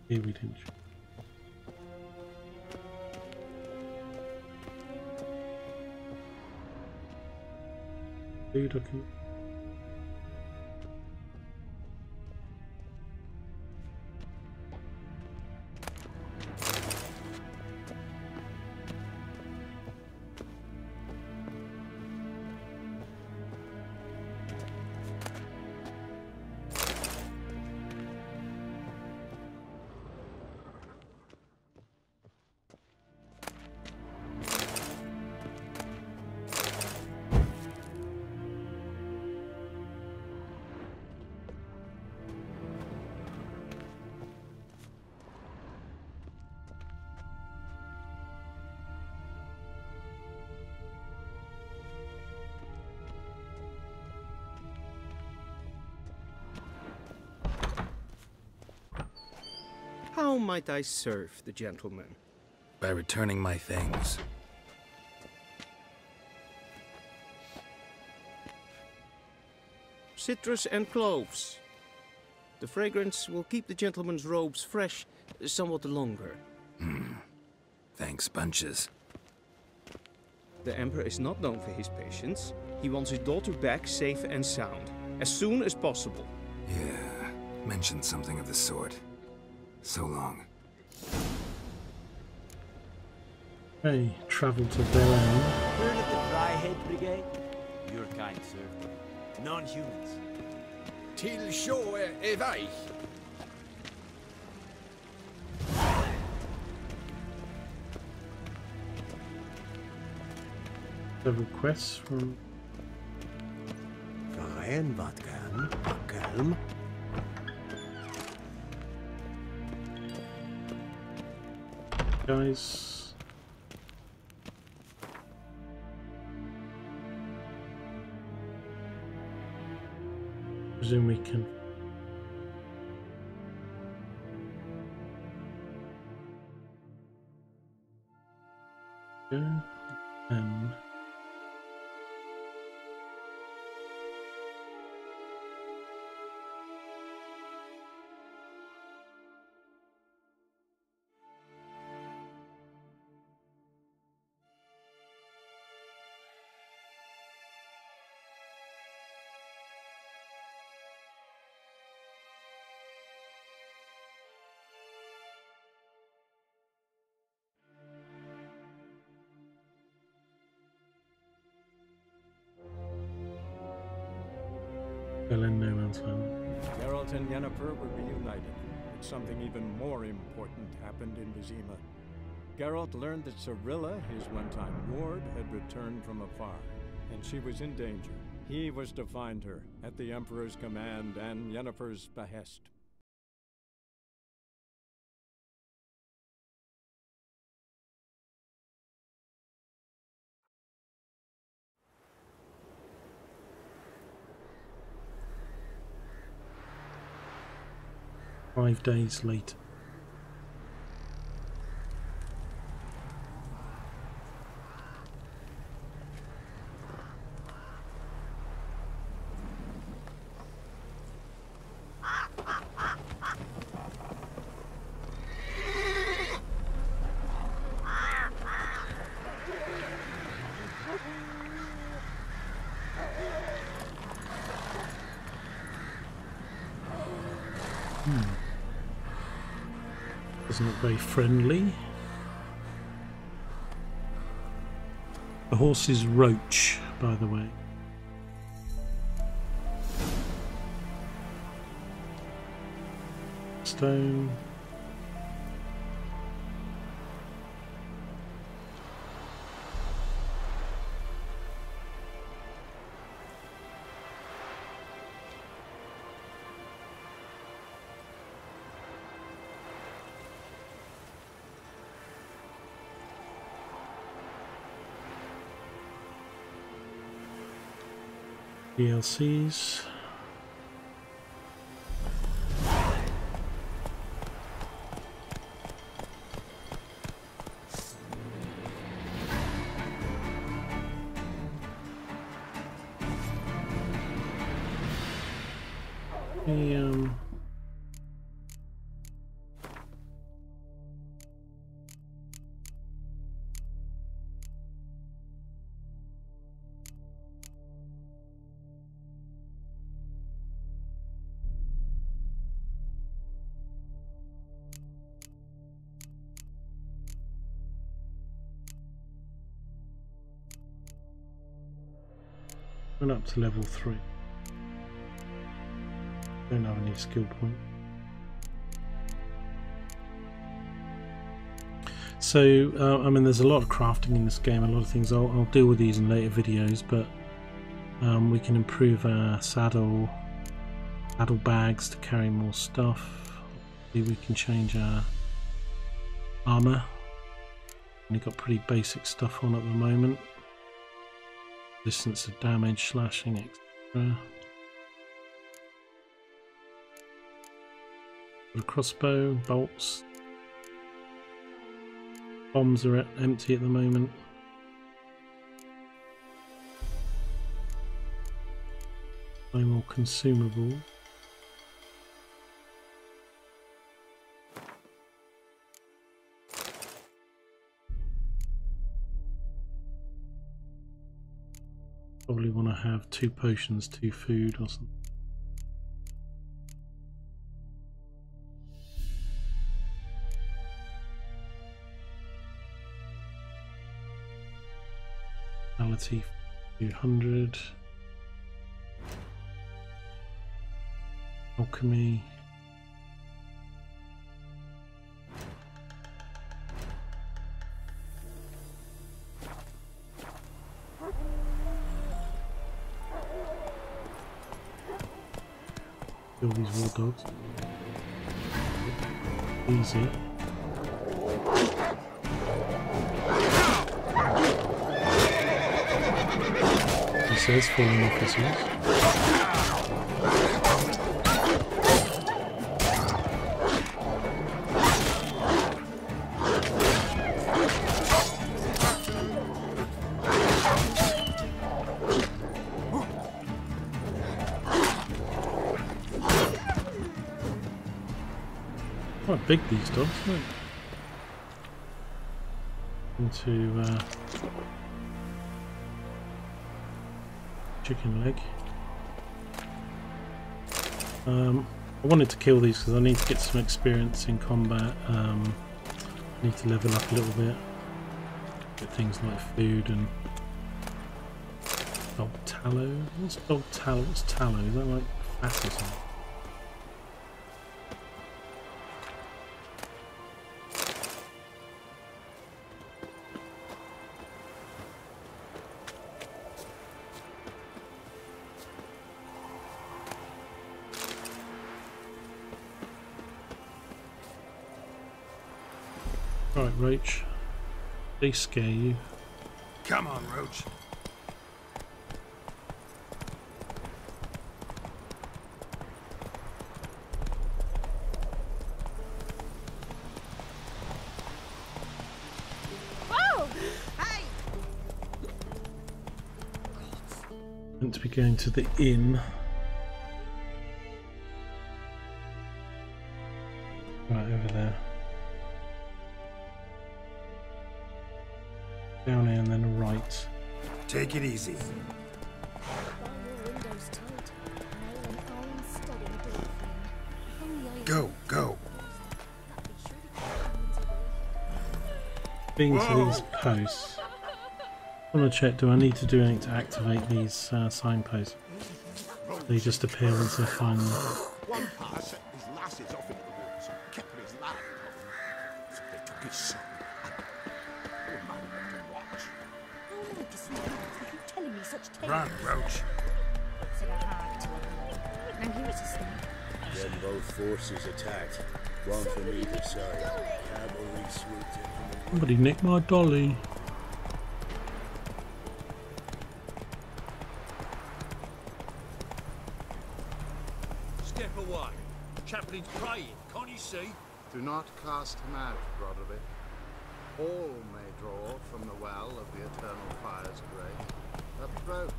Here we didn't. Food, okay. How might I serve the gentleman? By returning my things. citrus and cloves. The fragrance will keep the gentleman's robes fresh somewhat longer. Thanks, bunches. The Emperor is not known for his patience. He wants his daughter back safe and sound, as soon as possible. Yeah, mentioned something of the sort. So long. Hey, travel to Belain. Heard of the Dryhead Brigade? Your kind served them. Non-humans. Till show weich. Several quests from Verein wat gern, Kelm. guys. Presume we can go and Belain no man's land. Geralt and Yennefer were reunited, but something even more important happened in Vizima. Geralt learned that Cirilla, his one-time ward, had returned from afar, and she was in danger. He was to find her, at the Emperor's command and Yennefer's behest. 5 days later. Doesn't look very friendly. The horse is Roach, by the way. Stone. DLCs. Went up to level 3. Don't have any skill point. So, I mean, there's a lot of crafting in this game, a lot of things. I'll deal with these in later videos, but we can improve our saddle bags to carry more stuff. Maybe we can change our armor. Only got pretty basic stuff on at the moment. Distance of damage, slashing, etc. A crossbow, bolts. Bombs are empty at the moment. No more consumable. Probably want to have 2 potions, 2 food or something. Vitality 200. Alchemy. Kill these war dogs. Easy. He says fallen officers. Quite big, these dogs, aren't they? Into chicken leg. I wanted to kill these because I need to get some experience in combat. I need to level up a little bit. Get things like food and dog tallow. What's dog tallow? What's tallow? Is that like fat or something? Right, Roach. They scare you. Come on, Roach. Whoa! Hey! Meant to be going to the inn. Right over there. Down here and then a right. Take it easy. Go, go. Being to these posts. I want to check, do I need to do anything to activate these signposts? They just appear once I find them. One part set his lasses off into the woods, kept his lad. So they took his son. Run, Roach. Then both forces attacked. One from either side. Cavalry swooped in from the Somebody nicked my dolly. Step away. Chaplain's praying, can't you see? Do not cast him out, Broderick. All may draw from the well of the Eternal Fire's grace. Approach.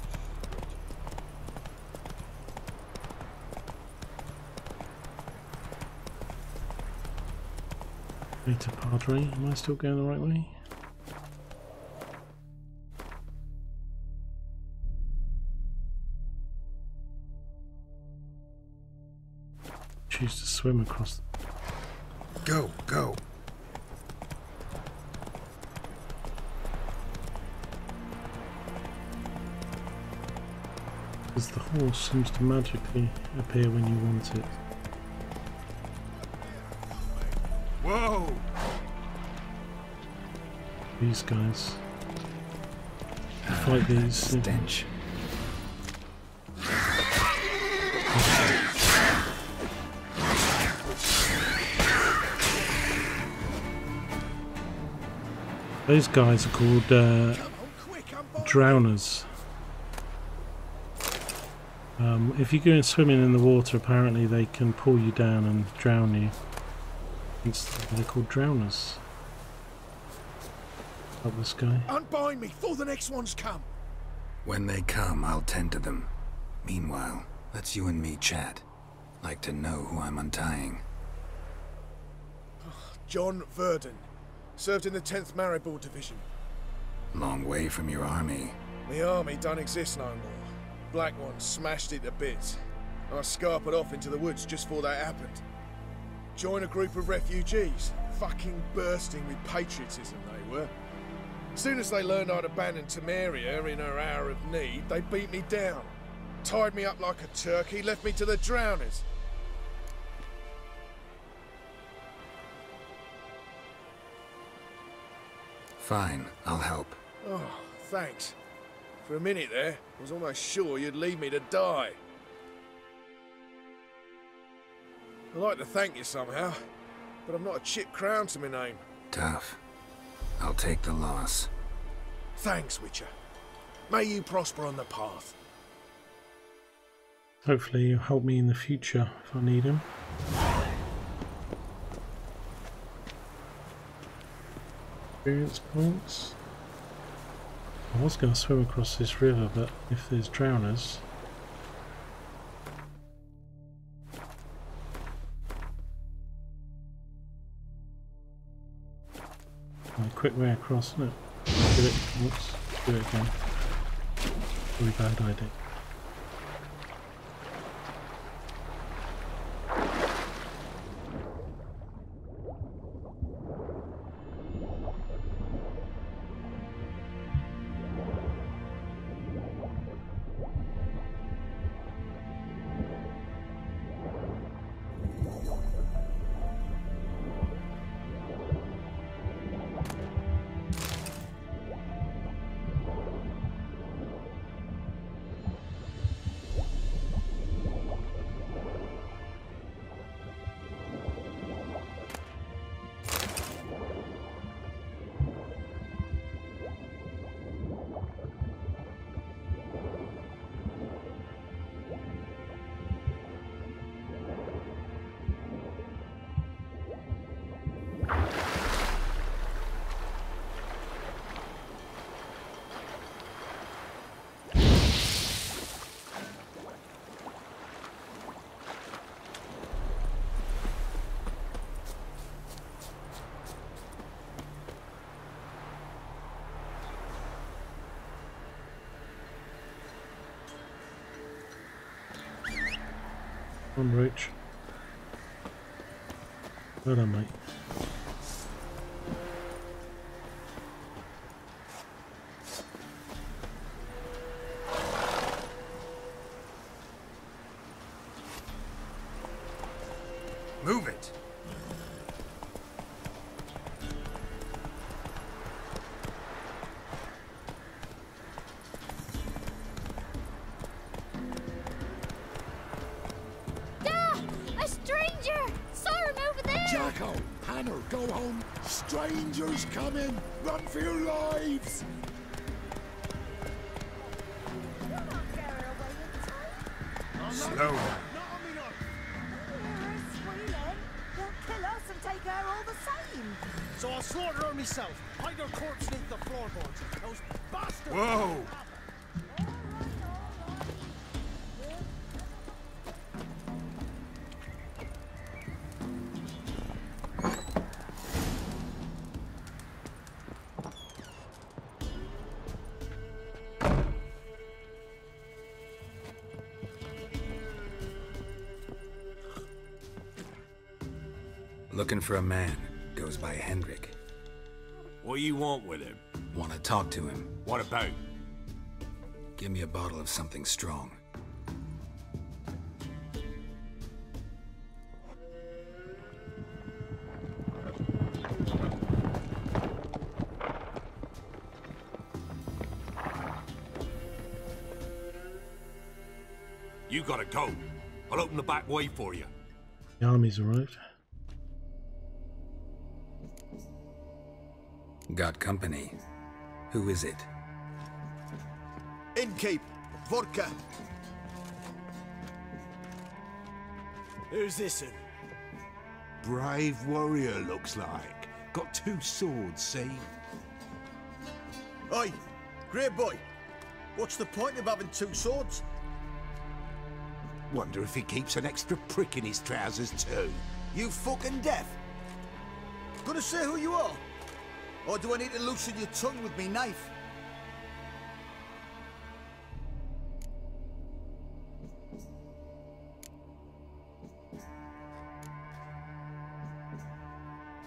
Rita Padre, am I still going the right way? Choose to swim across. Go, go. Because the horse seems to magically appear when you want it. Whoa! These guys. Fight these. Stench. Those guys are called drowners. If you go in swimming in the water, apparently they can pull you down and drown you. They're called drowners. Up this guy. Unbind me before the next ones come. When they come, I'll tend to them. Meanwhile, Let's you and me chat. Like to know who I'm untying. John Verdon. Served in the 10th Maribor Division. Long way from your army. The army don't exist no more. Black Ones smashed it to bits. I scarpered off into the woods just before that happened. Joined a group of refugees. Fucking bursting with patriotism they were. Soon as they learned I'd abandoned Temeria in her hour of need, they beat me down. Tied me up like a turkey, left me to the drowners. Fine, I'll help. Oh, thanks. For a minute there, I was almost sure you'd leave me to die. I'd like to thank you somehow, but I've not a chip crown to my name. Tough. I'll take the loss. Thanks, Witcher. May you prosper on the path. Hopefully you'll help me in the future if I need him. Experience points. I was going to swim across this river, but if there's drowners... A quick way across, isn't it? Do it. Whoops. Do it again. Really bad idea. Come on, Roach. Well done, mate. Move it! Jacko, Hannah, go home. Strangers coming. Run for your lives. Slow. They'll kill us and take her all the same. So I'll slaughter her myself. Hide her corpse beneath the floorboards. Those bastards! Whoa! Looking for a man. Goes by Hendrik. What you want with him? Want to talk to him. What about? Give me a bottle of something strong. You gotta go. I'll open the back way for you. The army's arrived. Got company. Who is it? Innkeep. Vodka. Who's this in? Brave warrior, looks like. Got 2 swords, see? Oi, great boy. What's the point of having 2 swords? Wonder if he keeps an extra prick in his trousers too. You fucking deaf? Gonna say who you are? Or do I need to loosen your tongue with me knife?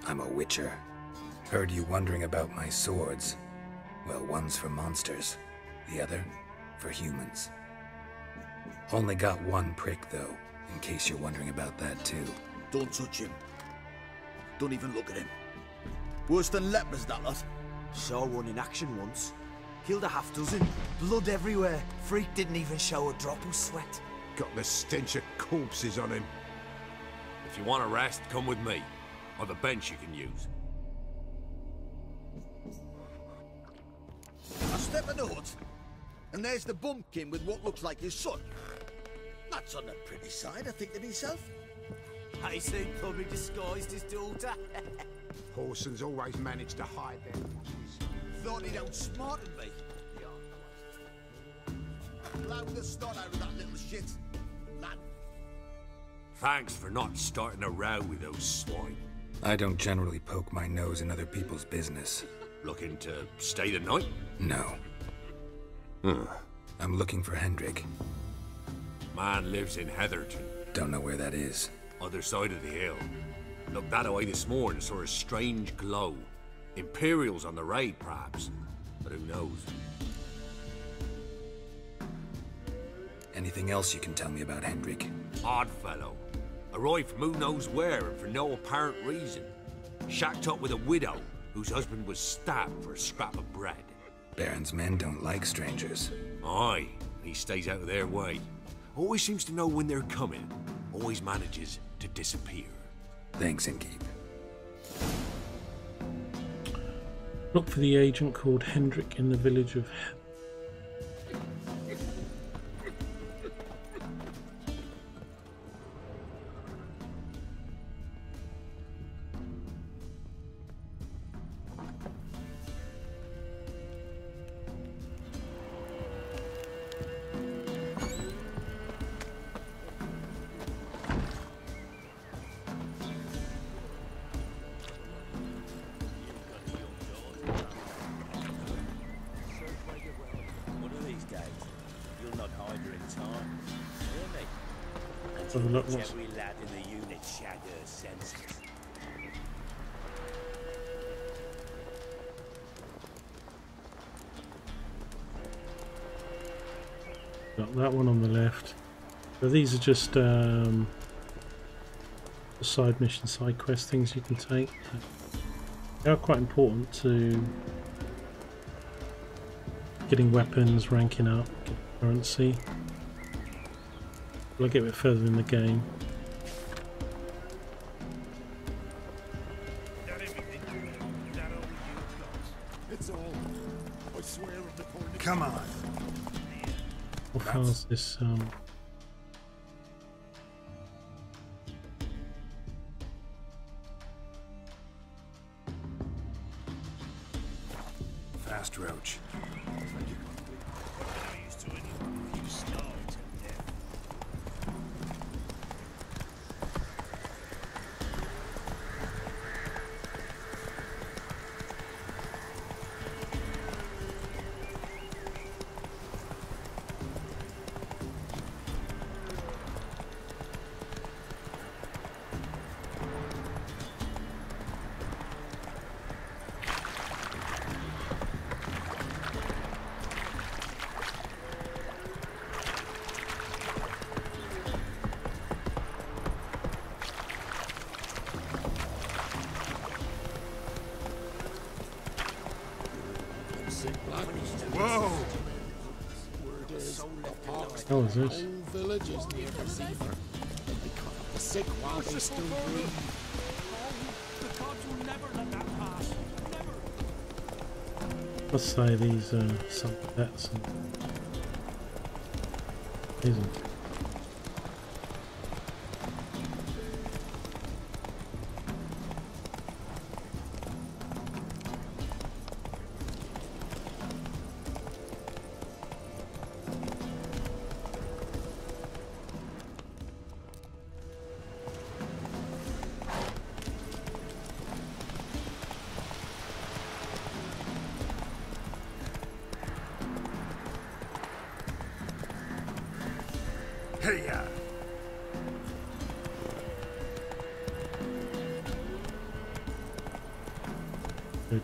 I'm a witcher. Heard you wondering about my swords. Well, one's for monsters, the other for humans. Only got one prick, though, in case you're wondering about that, too. Don't touch him. Don't even look at him. Worse than lepers, that lot. Saw one in action once. Killed a half dozen. Blood everywhere. Freak didn't even show a drop of sweat. Got the stench of corpses on him. If you want a rest, come with me. Or the bench you can use. I step in the hut, and there's the bumpkin with what looks like his son. That's on the pretty side, I think to myself. I say probably disguised his daughter. Horson's always managed to hide their bodies. Thought he'd outsmarted me. Blow the snot out of that little shit, lad. Thanks for not starting a row with those swine. I don't generally poke my nose in other people's business. Looking to stay the night? No. I'm looking for Hendrik. Man lives in Heatherton. Don't know where that is. Other side of the hill. Looked that away this morning, saw a strange glow. Imperials on the raid, perhaps. But who knows? Anything else you can tell me about Hendrik? Odd fellow. Arrived from who knows where and for no apparent reason. Shacked up with a widow whose husband was stabbed for a scrap of bread. Baron's men don't like strangers. Aye, he stays out of their way. Always seems to know when they're coming. Always manages to disappear. Thanks, Inkeep. Look for the agent called Hendrik in the village of... Look, what's... Every lad in the unit shag her senses. Got that one on the left. So these are just side mission, side quest things you can take. They are quite important to getting weapons, ranking up, getting currency. We'll get a bit further in the game. It's all. I swear on the point. Come on. How far is this? Fast Roach. Whoa! How is this? Villages near the Zephyr. They caught up the sick while they still breathe. The gods will never let that pass. Never. Let's say these are some pets. These are... Hey-ya!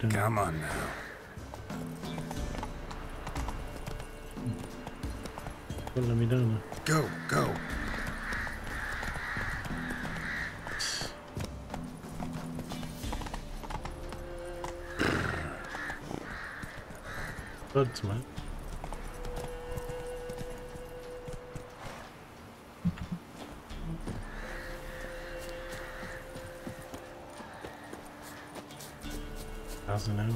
Come on now. Don't let me down. Go, go. Buds, man. Thousand out.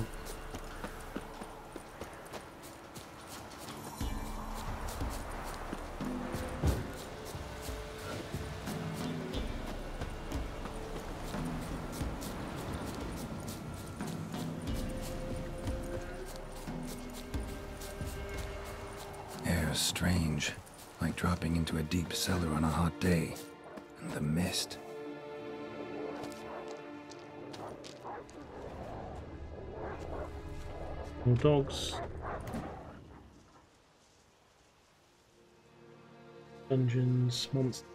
Air's strange, like dropping into a deep cellar on a hot day. And the mist. More dogs. Dungeons, monsters.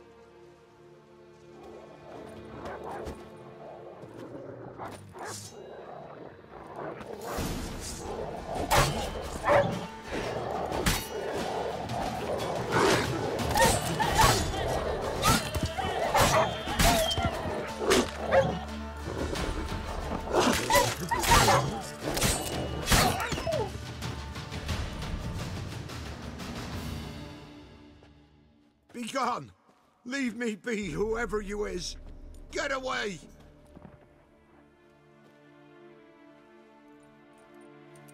Be gone! Leave me be, whoever you is! Get away!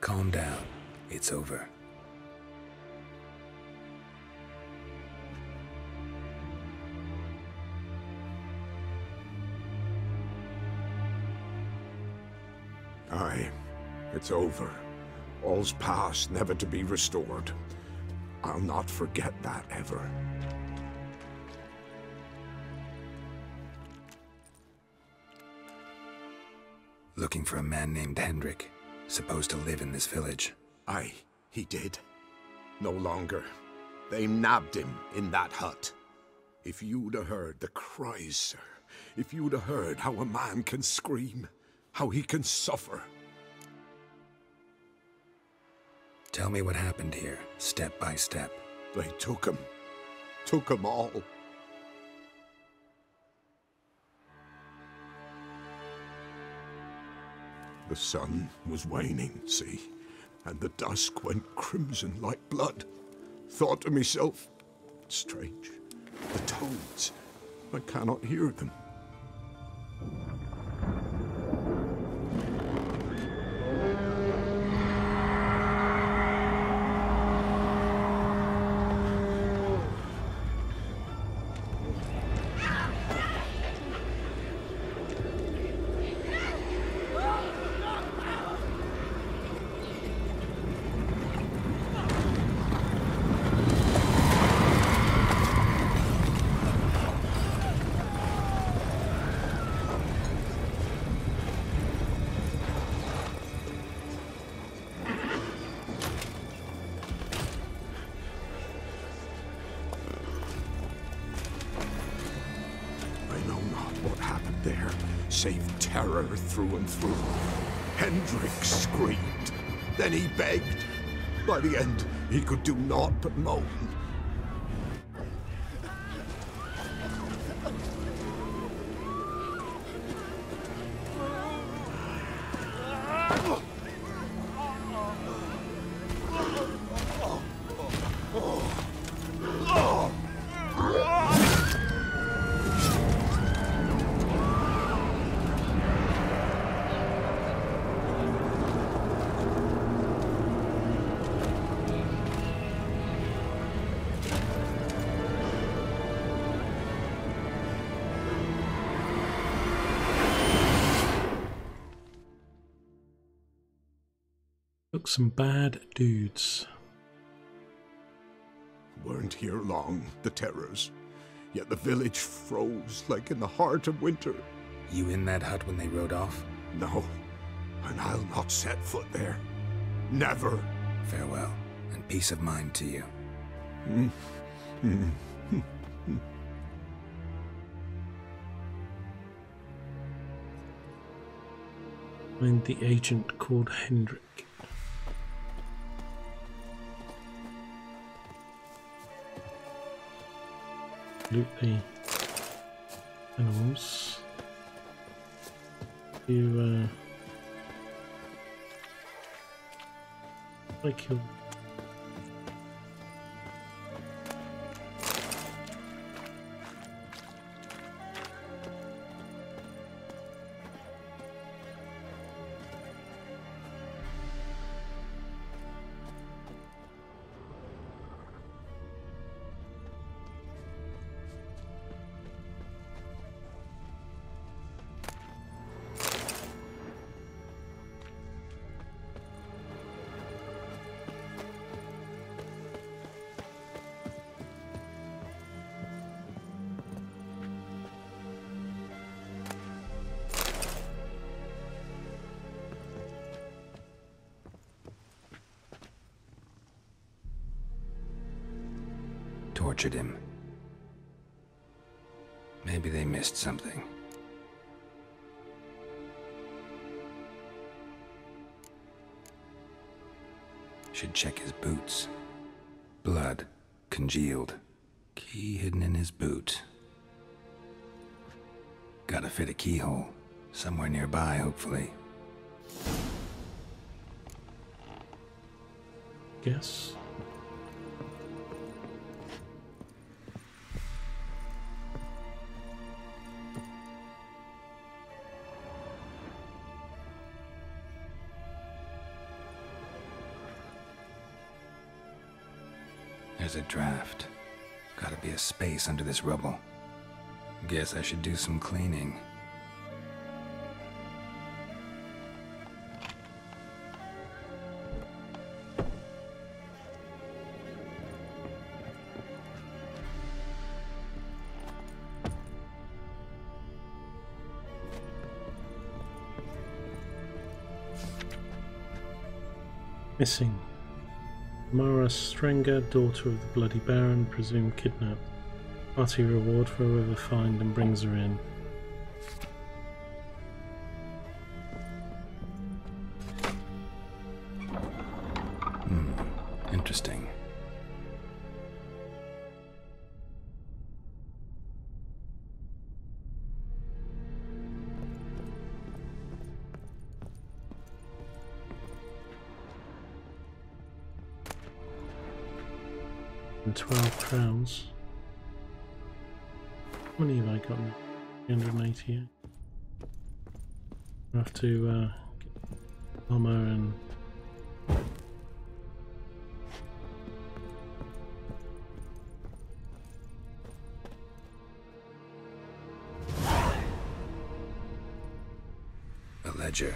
Calm down. It's over. Aye, it's over. All's past, never to be restored. I'll not forget that ever. Looking for a man named Hendrik, supposed to live in this village. Aye, he did. No longer. They nabbed him in that hut. If you'd have heard the cries, sir. If you'd have heard how a man can scream, how he can suffer. Tell me what happened here, step by step. They took him. Took him all. The sun was waning, see, and the dusk went crimson like blood. Thought to myself, strange, the toads, I cannot hear them. Save terror through and through. Hendrik screamed. Then he begged. By the end, he could do naught but moan. Look, some bad dudes. Weren't here long, the terrors. Yet the village froze like in the heart of winter. You in that hut when they rode off? No, and I'll not set foot there. Never. Farewell, and peace of mind to you. Find the agent called Hendrik. Loot the animals. You I kill. Tortured him. Maybe they missed something. Should check his boots. Blood, congealed. Key hidden in his boot. Gotta fit a keyhole. Somewhere nearby, hopefully. Guess. There's a draft. Gotta be a space under this rubble. Guess I should do some cleaning. Missing. Mara Strenger, daughter of the Bloody Baron, presumed kidnapped. Party reward for whoever finds and brings her in. Interesting. And 12 crowns. How many have I got now? 388. I have to get armor and a ledger.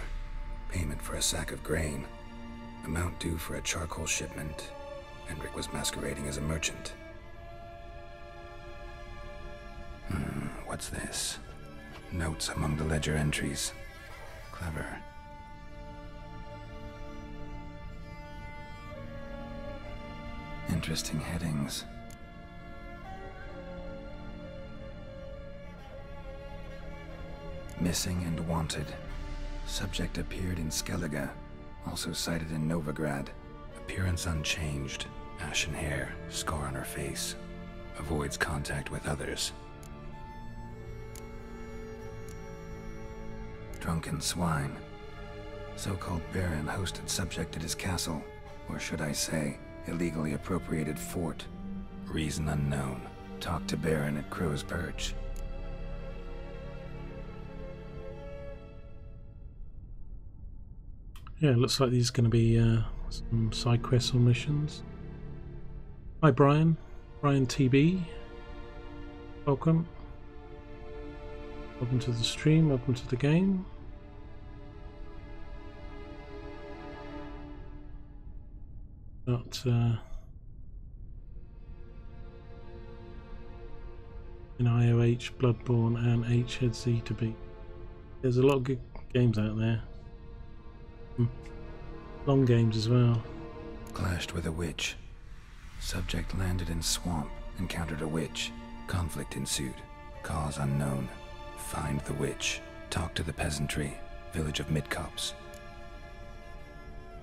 Payment for a sack of grain. Amount due for a charcoal shipment. Hendrik was masquerading as a merchant. What's this? Notes among the ledger entries. Clever. Interesting headings. Missing and wanted. Subject appeared in Skellige. Also cited in Novigrad. Appearance unchanged. Ashen hair, scar on her face. Avoids contact with others. Drunken swine. So-called Baron hosted subject at his castle. Or should I say, illegally appropriated fort. Reason unknown. Talk to Baron at Crow's Perch. yeah, it looks like these are going to be some side quests or missions. Hi Brian, Brian TB. Welcome. Welcome to the stream, welcome to the game. Got in IOH, Bloodborne and HZ to beat. There's a lot of good games out there. Long games as well. Clashed with a witch. Subject landed in swamp, encountered a witch. Conflict ensued. Cause unknown. Find the witch. Talk to the peasantry. Village of Midcopse.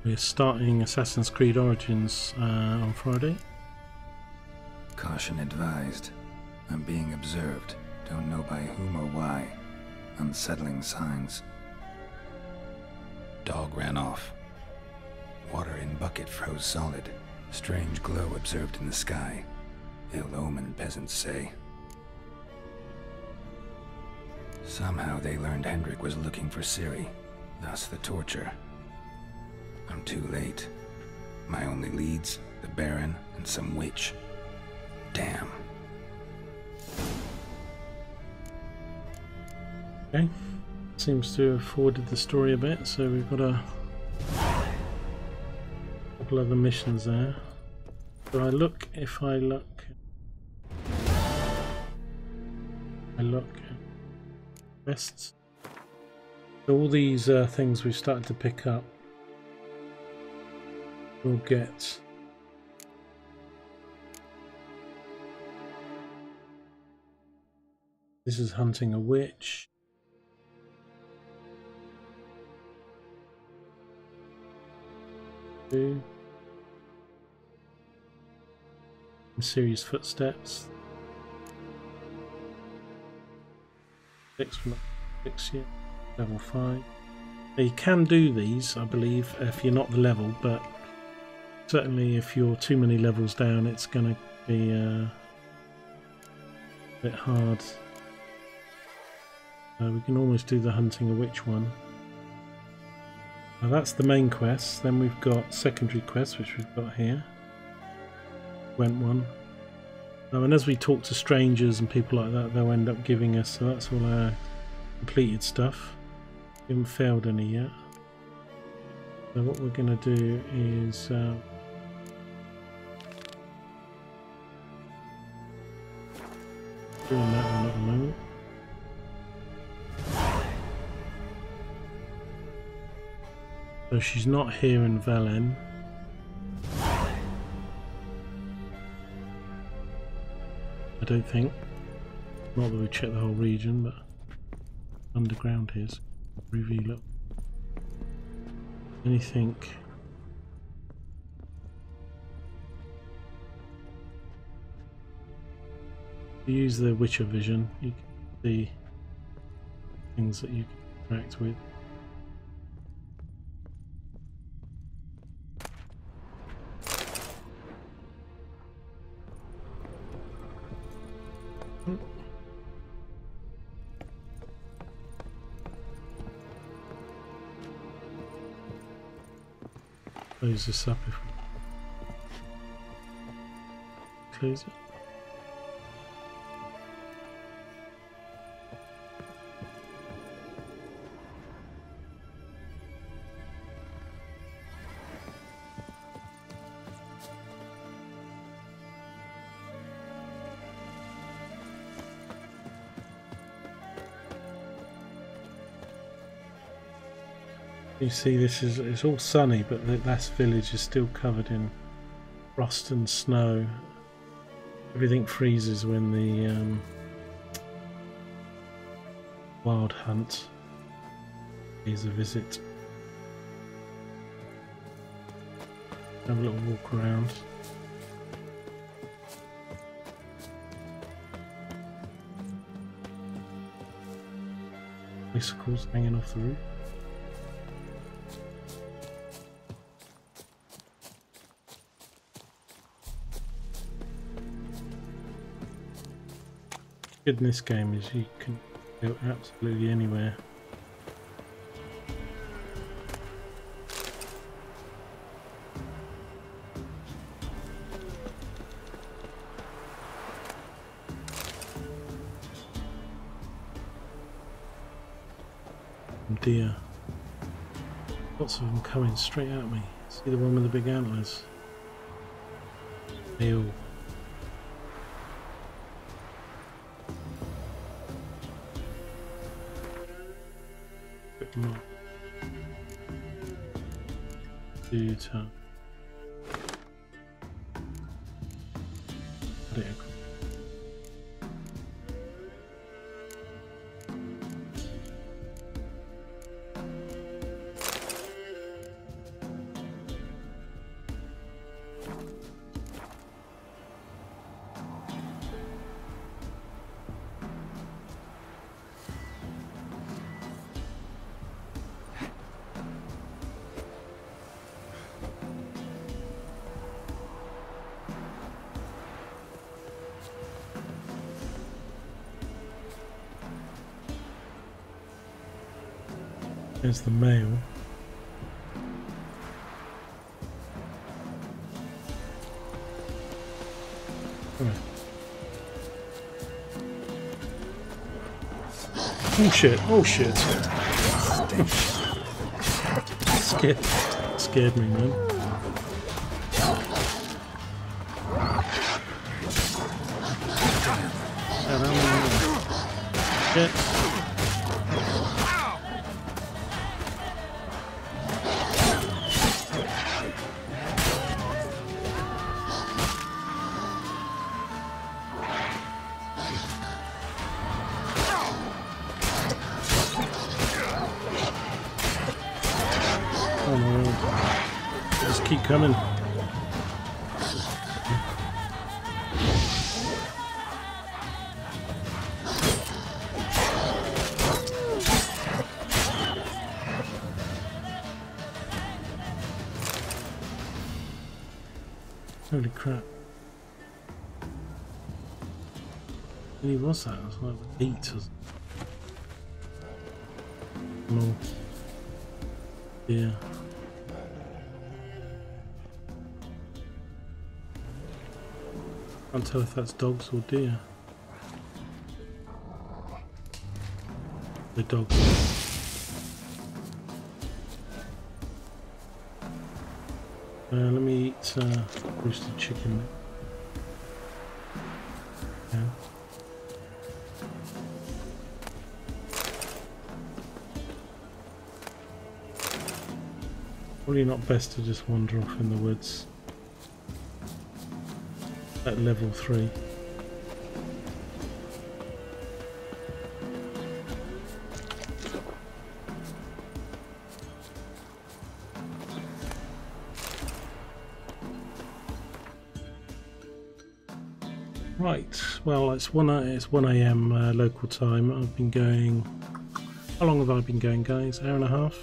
We're starting Assassin's Creed Origins on Friday. Caution advised. I'm being observed. Don't know by whom or why. Unsettling signs. Dog ran off. Water in bucket froze solid. Strange glow observed in the sky. Ill omen, peasants say. Somehow they learned Hendrik was looking for Ciri. Thus the torture. I'm too late. My only leads, the Baron and some witch. Damn. Okay. Seems to have forwarded the story a bit, so we've got a couple other missions there. So I look at quests. So all these things we've started to pick up, we'll get this is hunting a witch. Serious footsteps. 6 from 6 yet. Level 5. Now you can do these, I believe, if you're not the level, but certainly if you're too many levels down, it's going to be a bit hard. We can almost do the hunting a witch one. Now that's the main quest. Then we've got secondary quests, which we've got here. Went one. And as we talk to strangers and people like that, they'll end up giving us. So that's all our completed stuff. We haven't failed any yet. So what we're going to do is doing that one at the moment. So she's not here in Velen. I don't think. Not that we check the whole region, but underground is. Reveal it. Anything. If you use the Witcher vision, you can see things that you can interact with. Close this up if we close it. You see, this is it's all sunny, but the last village is still covered in frost and snow. Everything freezes when the wild hunt pays a visit. Have a little walk around. Bicycles hanging off the roof. In this game is you can go absolutely anywhere. Deer. Lots of them coming straight at me. See the one with the big antlers? They all. There's the mail. Oh shit, oh shit. Scared me, man. Shit. Just keep coming. Holy crap. How many was that? It was like 8 or something. No. Yeah. Can't tell if that's dogs or deer. The dogs. Let me eat roasted chicken. Yeah. Probably not best to just wander off in the woods at level 3. Right, well it's 1 AM local time. I've been going... How long have I been going, guys? Hour and a half?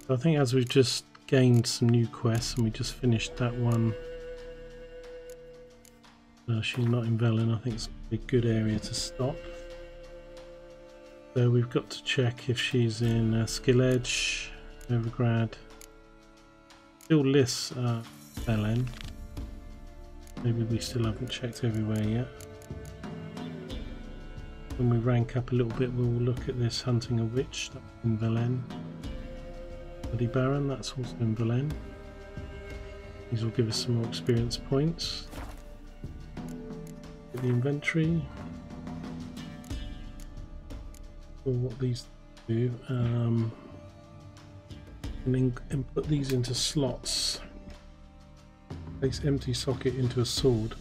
I think as we've just gained some new quests and we just finished that one. She's not in Velen. I think it's a good area to stop. So we've got to check if she's in Skilledge, Novigrad. Still lists Velen. Maybe we still haven't checked everywhere yet. When we rank up a little bit, we'll look at this hunting a witch. That's in Velen. Bloody Baron, that's also in Velen. These will give us some more experience points. Get the inventory. For what these do. And then put these into slots. Place empty socket into a sword.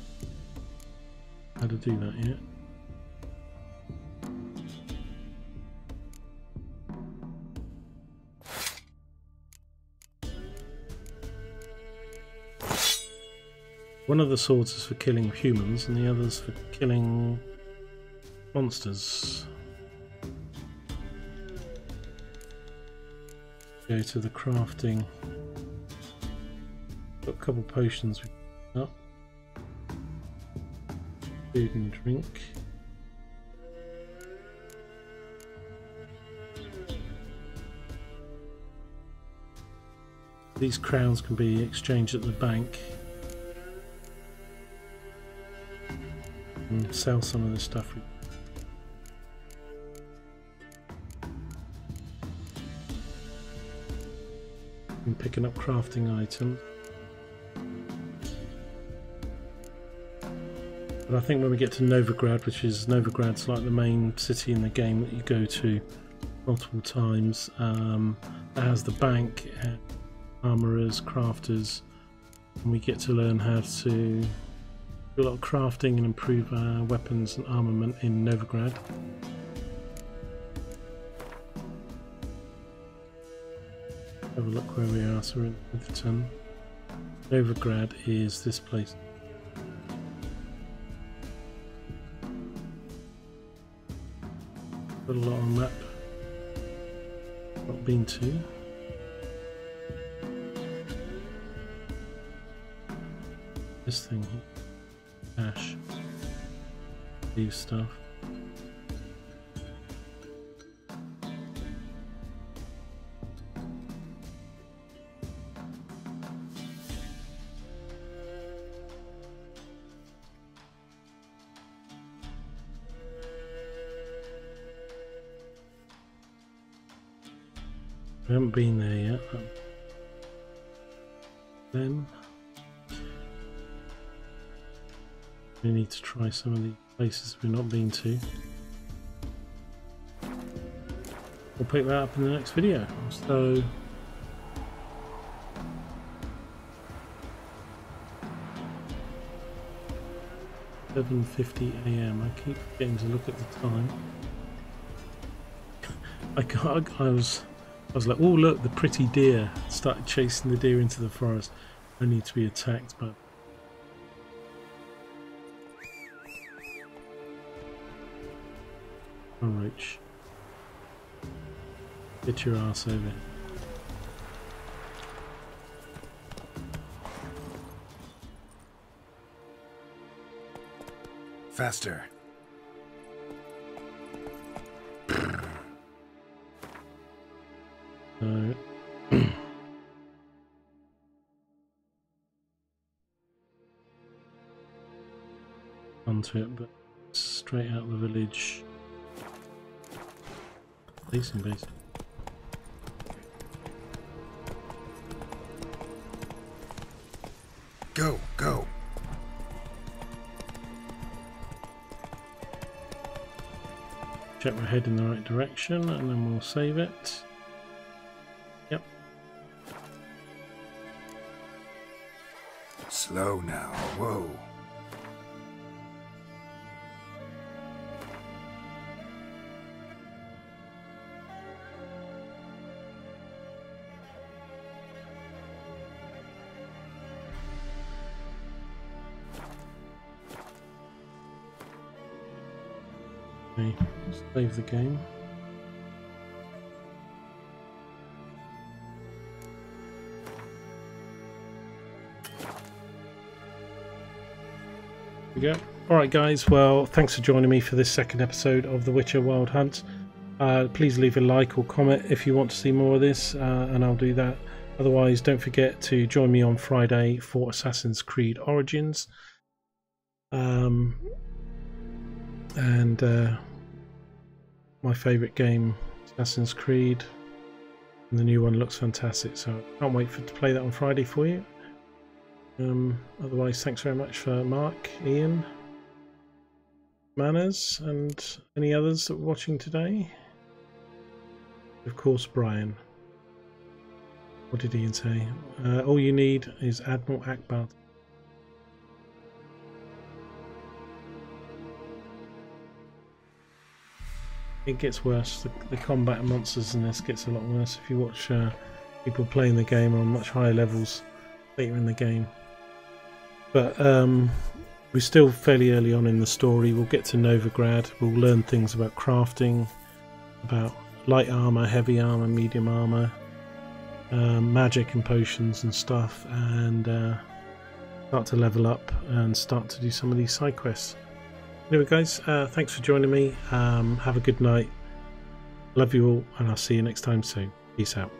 How to do that yet? One of the swords is for killing humans and the other's for killing monsters. Go to the crafting. Got a couple potions we picked up. Food and drink. These crowns can be exchanged at the bank. And sell some of the stuff. And picking up crafting items. But I think when we get to Novigrad, which is Novigrad's like the main city in the game that you go to multiple times, that has the bank, armourers, crafters, and we get to learn how to do a lot of crafting and improve our weapons and armament in Novigrad. Have a look where we are. So we're in Witherton. Novigrad is this place. Got a lot on the map. Not been to. This thing here. Cash. Leave stuff. We haven't been there yet. Then we need to try some of the places we've not been to. We'll pick that up in the next video. So (7:50 AM). I keep getting to look at the time. I was like, oh look, the pretty deer. Started chasing the deer into the forest. I need to be attacked by a roach. Get your ass over here. Faster. No. Onto it, but straight out of the village. Decent base. Go, go. Check we're heading in the right direction, and then we'll save it. Yep. Slow now. Whoa. Okay, save the game. There we go. Alright guys, well thanks for joining me for this second episode of The Witcher Wild Hunt. Please leave a like or comment if you want to see more of this, and I'll do that. Otherwise, don't forget to join me on Friday for Assassin's Creed Origins. My favourite game, Assassin's Creed, and the new one looks fantastic, so I can't wait to play that on Friday for you. Otherwise, thanks very much for Mark, Ian, Manners, and any others that were watching today. Of course, Brian. What did Ian say? All you need is Admiral Akbar. It gets worse. The combat and monsters in this gets a lot worse if you watch people playing the game on much higher levels later in the game. But we're still fairly early on in the story. We'll get to Novigrad. We'll learn things about crafting, about light armor, heavy armor, medium armor, magic and potions and stuff, and start to level up and start to do some of these side quests. Anyway guys, thanks for joining me. Have a good night. Love you all, and I'll see you next time soon. Peace out.